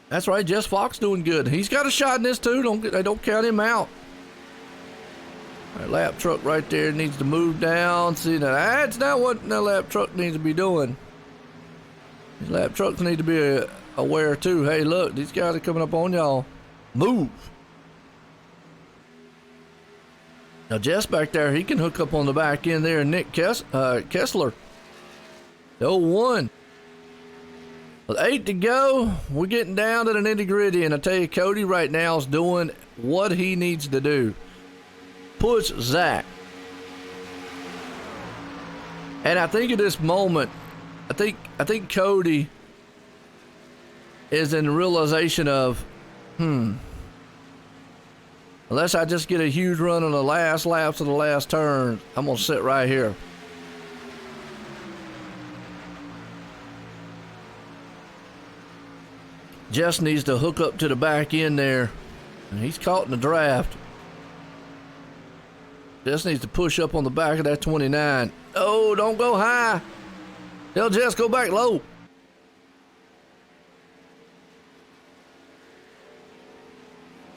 That's right, Jess Fox doing good. He's got a shot in this too. Don't count him out. That lap truck right there needs to move down. See, now that's not what that lap truck needs to be doing. These lap trucks need to be aware too. Hey, look, these guys are coming up on y'all. Move. Now Jess back there, he can hook up on the back end there. Nick Kessler, the 01. With 8 to go, we're getting down to the nitty gritty, and I tell you, Cody right now is doing what he needs to do. Push Zach. And I think at this moment, I think Cody is in the realization of, unless I just get a huge run on the last laps of the last turn, I'm gonna sit right here. Jess needs to hook up to the back end there, and he's caught in the draft. Jess needs to push up on the back of that 29. Oh, don't go high. Tell Jess go back low.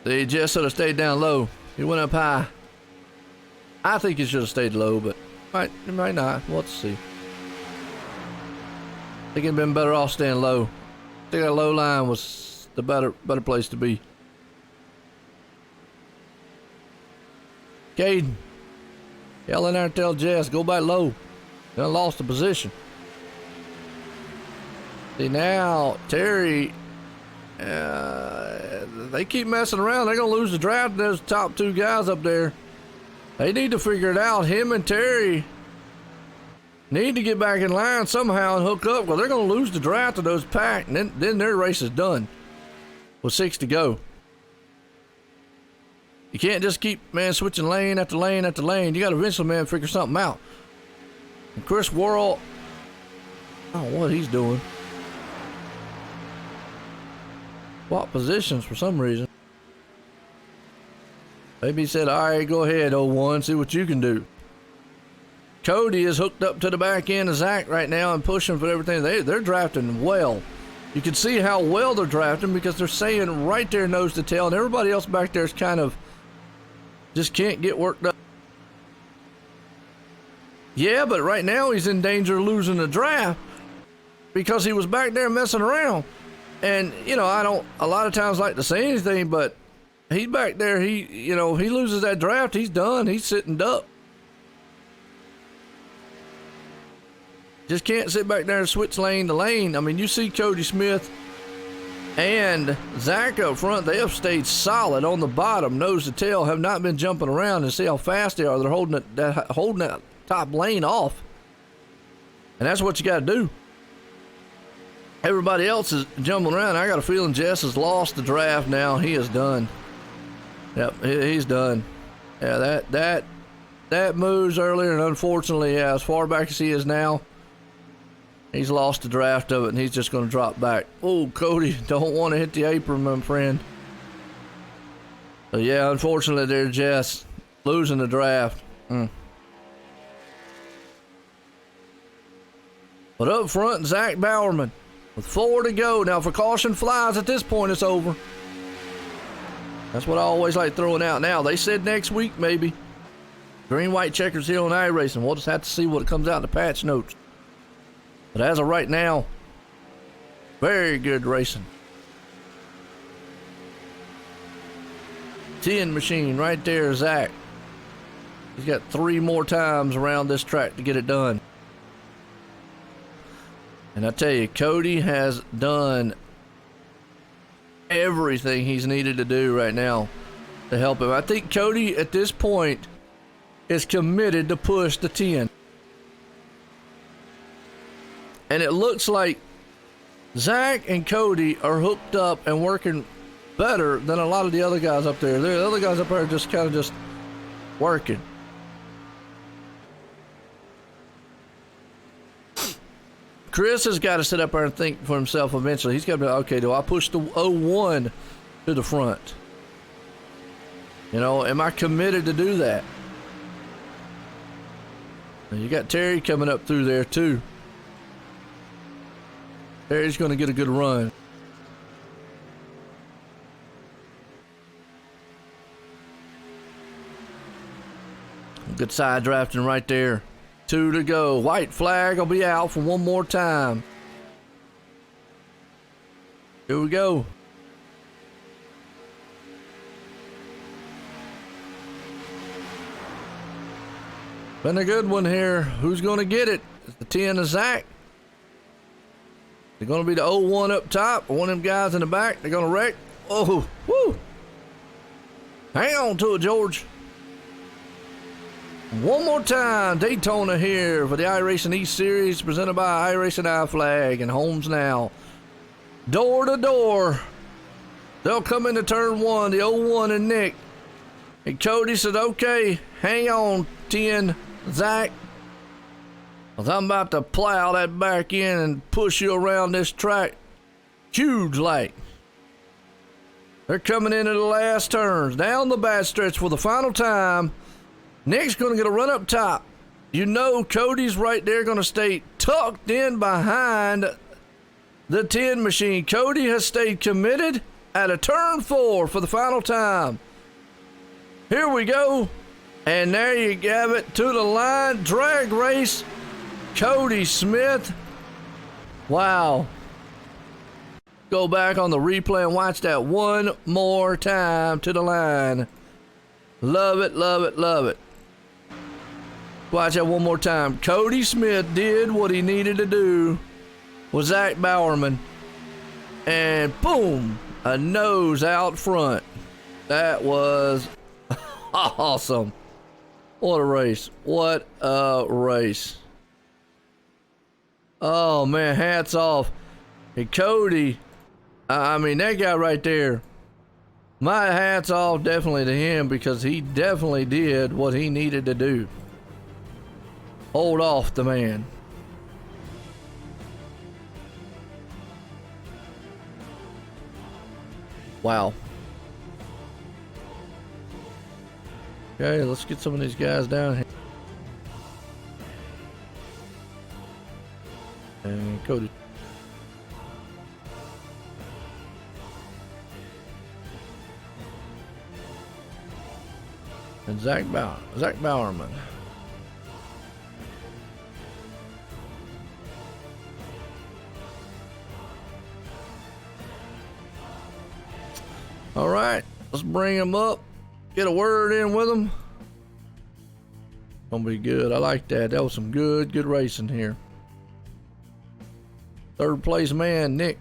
See, Jess should have stayed down low. He went up high. I think he should have stayed low, but he might not. We'll see. I think it'd been better off staying low. I think that low line was the better place to be. Caden, yell in there and tell Jess, go back low. Done lost the position. See, now Terry, they keep messing around. They're going to lose the draft. There's the top 2 guys up there. They need to figure it out. Him and Terry need to get back in line somehow and hook up, because they're going to lose the draft to those pack, and then their race is done with 6 to go. You can't just keep, switching lane after lane after lane. You got to eventually, figure something out. And Chris Worrell, I don't know what he's doing. Swap positions for some reason. Maybe he said, all right, go ahead, 01, see what you can do. Cody is hooked up to the back end of Zach right now and pushing for everything. They're drafting well. You can see how well they're drafting because they're saying right there nose to tail, and everybody else back there is kind of just can't get worked up. Yeah, but right now he's in danger of losing the draft because he was back there messing around. And, I don't a lot of times like to say anything, but he's back there. He loses that draft, he's done. He's sitting duck. Just can't sit back there and switch lane to lane. I mean, you see Cody Smith and Zach up front. They have stayed solid on the bottom, nose to tail, have not been jumping around, and see how fast they are. They're holding that top lane off. And that's what you got to do. Everybody else is jumping around. I got a feeling Jess has lost the draft now. He is done. Yep, he's done. Yeah, that moves earlier, and unfortunately, as far back as he is now, he's lost the draft of it, and he's just going to drop back. Oh, Cody, don't want to hit the apron, my friend. So, yeah, unfortunately, there, Jess losing the draft. But up front, Zach Bowerman with 4 to go. Now, if a caution flies at this point, it's over. That's what I always like throwing out. Now, they said next week, maybe. Green, white checkers here on iRacing. We'll just have to see what comes out in the patch notes. But as of right now, very good racing. 10 machine right there, Zach. He's got 3 more times around this track to get it done. And I tell you, Cody has done everything he's needed to do right now to help him. I think Cody at this point is committed to push the 10. And it looks like Zach and Cody are hooked up and working better than a lot of the other guys up there. The other guys up there are just kind of just working. Chris has got to sit up there and think for himself eventually. He's got to be, okay, do I push the 01 to the front? Am I committed to do that? And you got Terry coming up through there too. Terry's going to get a good run. Good side drafting right there. 2 to go. White flag will be out for one more time. Here we go. Been a good one here. Who's going to get it? Is the 10 of Zach? They're going to be the 01 up top. One of them guys in the back. They're going to wreck. Oh, woo. Hang on to it, George. One more time. Daytona here for the iRacing East Series presented by iRacing iFlag and Homes Now. Door to door. They'll come into turn one. The 01 and Nick. And Cody said, okay, hang on, 10, Zach. Cause I'm about to plow that back in and push you around this track. Huge like. They're coming into the last turns. Down the bad stretch for the final time. Nick's going to get a run up top. You know Cody's right there going to stay tucked in behind the 10 machine. Cody has stayed committed at a turn 4 for the final time. Here we go. And there you have it, to the line. Drag race. Cody Smith. Wow. Go back on the replay and watch that one more time. To the line. Love it, love it, love it. Watch that one more time. Cody Smith did what he needed to do with Zach Bowerman. And boom, a nose out front. That was awesome. What a race. What a race. Oh, man, hats off. And Cody, I mean, that guy right there, my hats off definitely to him because he definitely did what he needed to do. Hold off the man. Wow. Okay, let's get some of these guys down here. And Cody. And Zach Bowerman. All right, let's bring him up. Get a word in with him. Gonna be good. I like that. That was some good racing here. Third place man, Nick.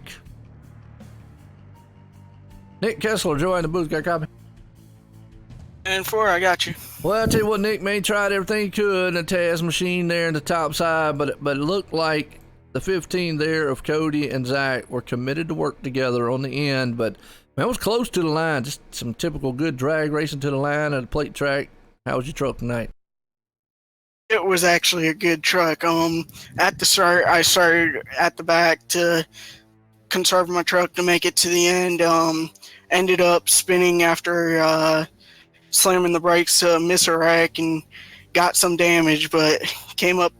Nick Kessler joined the booth. Got a copy? And 4, I got you. Well, I tell you what, Nick, man, tried everything he could in the test machine there in the top side, but it looked like the 15 there of Cody and Zach were committed to work together on the end, but man, it was close to the line. Just some typical good drag racing to the line at a plate track. How was your truck tonight? It was actually a good truck. At the start, I started at the back to conserve my truck to make it to the end. Ended up spinning after slamming the brakes to miss a wreck and got some damage, but came up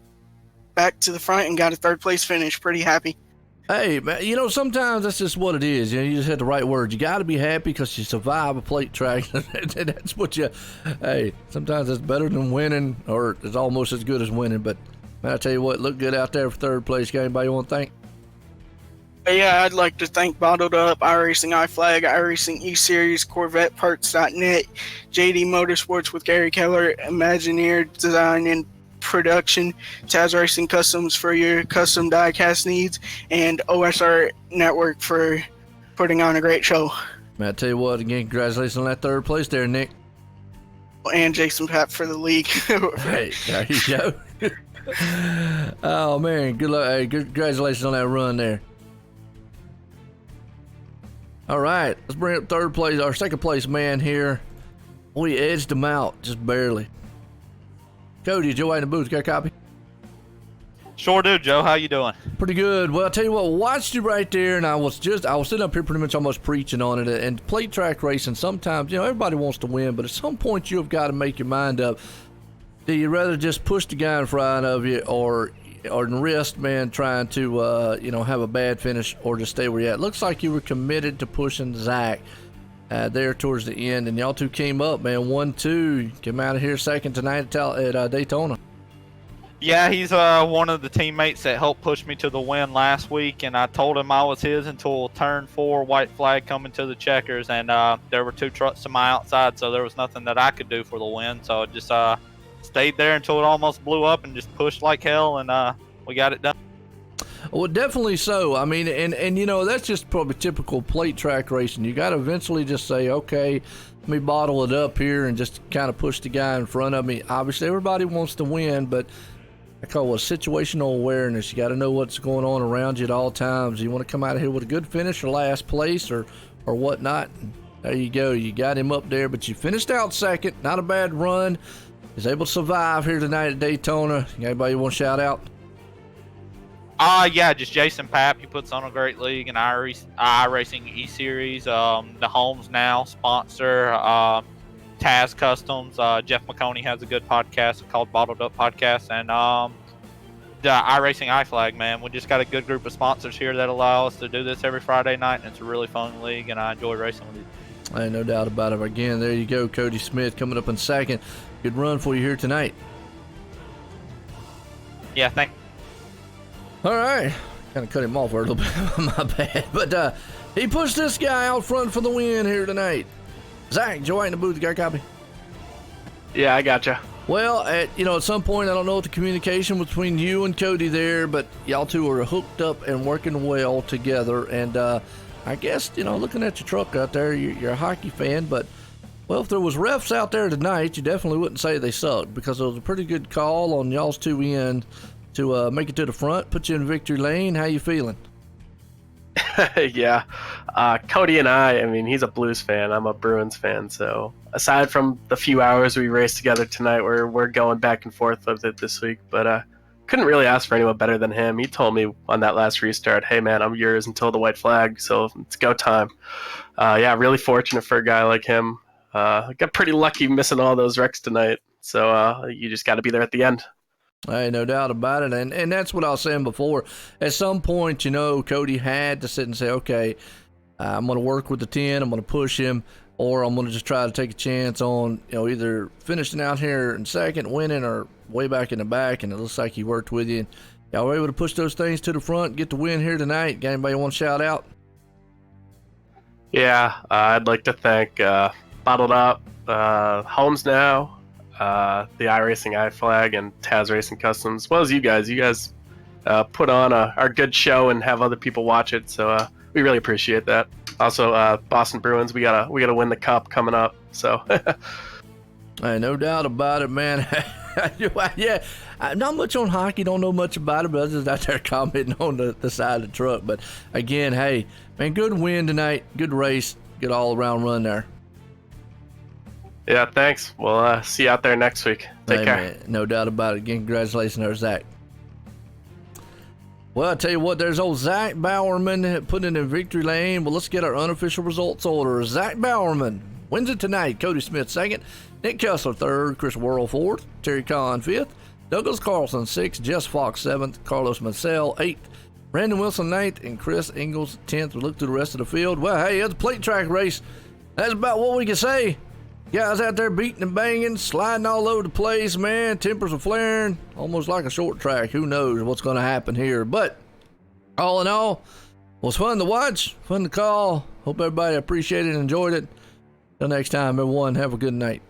back to the front and got a 3rd place finish. Pretty happy. Hey, man, you know, sometimes that's just what it is. You know, you just had the right words. You got to be happy because you survive a plate track. That's what you, hey, sometimes it's better than winning, or it's almost as good as winning. But, man, I tell you what, looked good out there for 3rd place. Got anybody you want to thank? Yeah, I'd like to thank Bottled Up, iRacing iFlag, iRacing E-Series, CorvetteParts.net, JD Motorsports with Gary Keller, Imagineer Design and Production, Taz Racing Customs for your custom die-cast needs, and OSRNetwork for putting on a great show. Man, I tell you what, again, congratulations on that 3rd place there, Nick. And Jason Papp for the league. Hey, there you go. Oh, man, good luck. Hey, congratulations on that run there. All right, let's bring up 3rd place, our 2nd place man here. We edged him out, just barely. Cody, Joe in the booth, got a copy? Sure do, Joe. How you doing? Pretty good. Well, I'll tell you what, watched you right there, and I was sitting up here pretty much almost preaching on it. And plate track racing, sometimes, you know, everybody wants to win, but at some point you have got to make your mind up. Do you rather just push the guy in front of you or risk, man, trying to, you know, have a bad finish or just stay where you're at? Looks like you were committed to pushing Zach there towards the end, and y'all two came up, man. 1-2, came out of here 2nd tonight at Daytona. Yeah, he's one of the teammates that helped push me to the win last week, and I told him I was his until turn 4, white flag coming to the checkers, and there were 2 trucks to my outside, so there was nothing that I could do for the win. So just stayed there until it almost blew up and just pushed like hell, and we got it done. Well, definitely so. I mean, and you know, that's just probably typical plate track racing. You got to eventually just say, okay, let me bottle it up here and just kind of push the guy in front of me. Obviously, everybody wants to win, but I call it situational awareness. You got to know what's going on around you at all times. You want to come out of here with a good finish or last place or whatnot. There you go. You got him up there, but you finished out second. Not a bad run. He's able to survive here tonight at Daytona. Anybody you want to shout out? Yeah, just Jason Papp. He puts on a great league in iRacing E-Series. The Homes Now sponsor, Taz Customs. Jeff McConey has a good podcast called Bottled Up Podcast. And the iRacing iFlag, man. We just got a good group of sponsors here that allow us to do this every Friday night. And it's a really fun league, and I enjoy racing with you. Hey, no doubt about it. Again, there you go. Cody Smith coming up in second. Good run for you here tonight. Yeah, thank All right. Kind of cut him off a little bit. My bad. But he pushed this guy out front for the win here tonight. Zach, Joy in the booth. You got a copy? Yeah, I gotcha. Well, at some point, I don't know what the communication between you and Cody there, but y'all two are hooked up and working well together. And I guess, looking at your truck out there, you're a hockey fan, but, well, if there was refs out there tonight, you definitely wouldn't say they sucked because it was a pretty good call on y'all's two end to make it to the front, put you in victory lane. How you feeling? Yeah. Cody and I mean, he's a Blues fan. I'm a Bruins fan. So aside from the few hours we raced together tonight, we're going back and forth with it this week. But couldn't really ask for anyone better than him. He told me on that last restart, hey, man, I'm yours until the white flag. So it's go time. Yeah, really fortunate for a guy like him. Got pretty lucky missing all those wrecks tonight. So you just got to be there at the end. Hey, no doubt about it. And that's what I was saying before. At some point, Cody had to sit and say, okay, I'm going to work with the 10, I'm going to push him, or I'm going to just try to take a chance on, either finishing out here in second, winning, or way back in the back. And it looks like he worked with you. Y'all were able to push those things to the front, get the win here tonight. Got anybody want to shout out? Yeah, I'd like to thank Bottled Up, Homes Now, the iRacing iFlag, and Taz Racing Customs, as well as you guys. You guys put on our good show and have other people watch it, so we really appreciate that. Also, Boston Bruins, we gotta win the cup coming up. So, Hey, no doubt about it, man. Yeah, not much on hockey. Don't know much about it, but I was just out there commenting on the side of the truck. But again, hey, man, good win tonight. Good race. Good all-around run there. yeah, thanks. We'll see you out there next week. Take care. Man, no doubt about it. Again, congratulations there, Zach. Well, I tell you what, there's old Zach Bowerman putting it in victory lane. Well, let's get our unofficial results order. Zach Bowerman wins it tonight. Cody Smith second, Nick Kessler third, Chris Worrell fourth, Terry Kahn fifth, Douglas Carlson sixth, Jess Fox seventh, Carlos Mansell eighth, Brandon Wilson ninth, and Chris Ingles 10th. We look through the rest of the field. Well, hey, it's a plate track race. That's about what we can say. Guys out there beating and banging, sliding all over the place, man. Tempers are flaring, almost like a short track. Who knows what's going to happen here? But all in all, it was fun to watch, fun to call. Hope everybody appreciated and enjoyed it. Till next time, everyone, have a good night.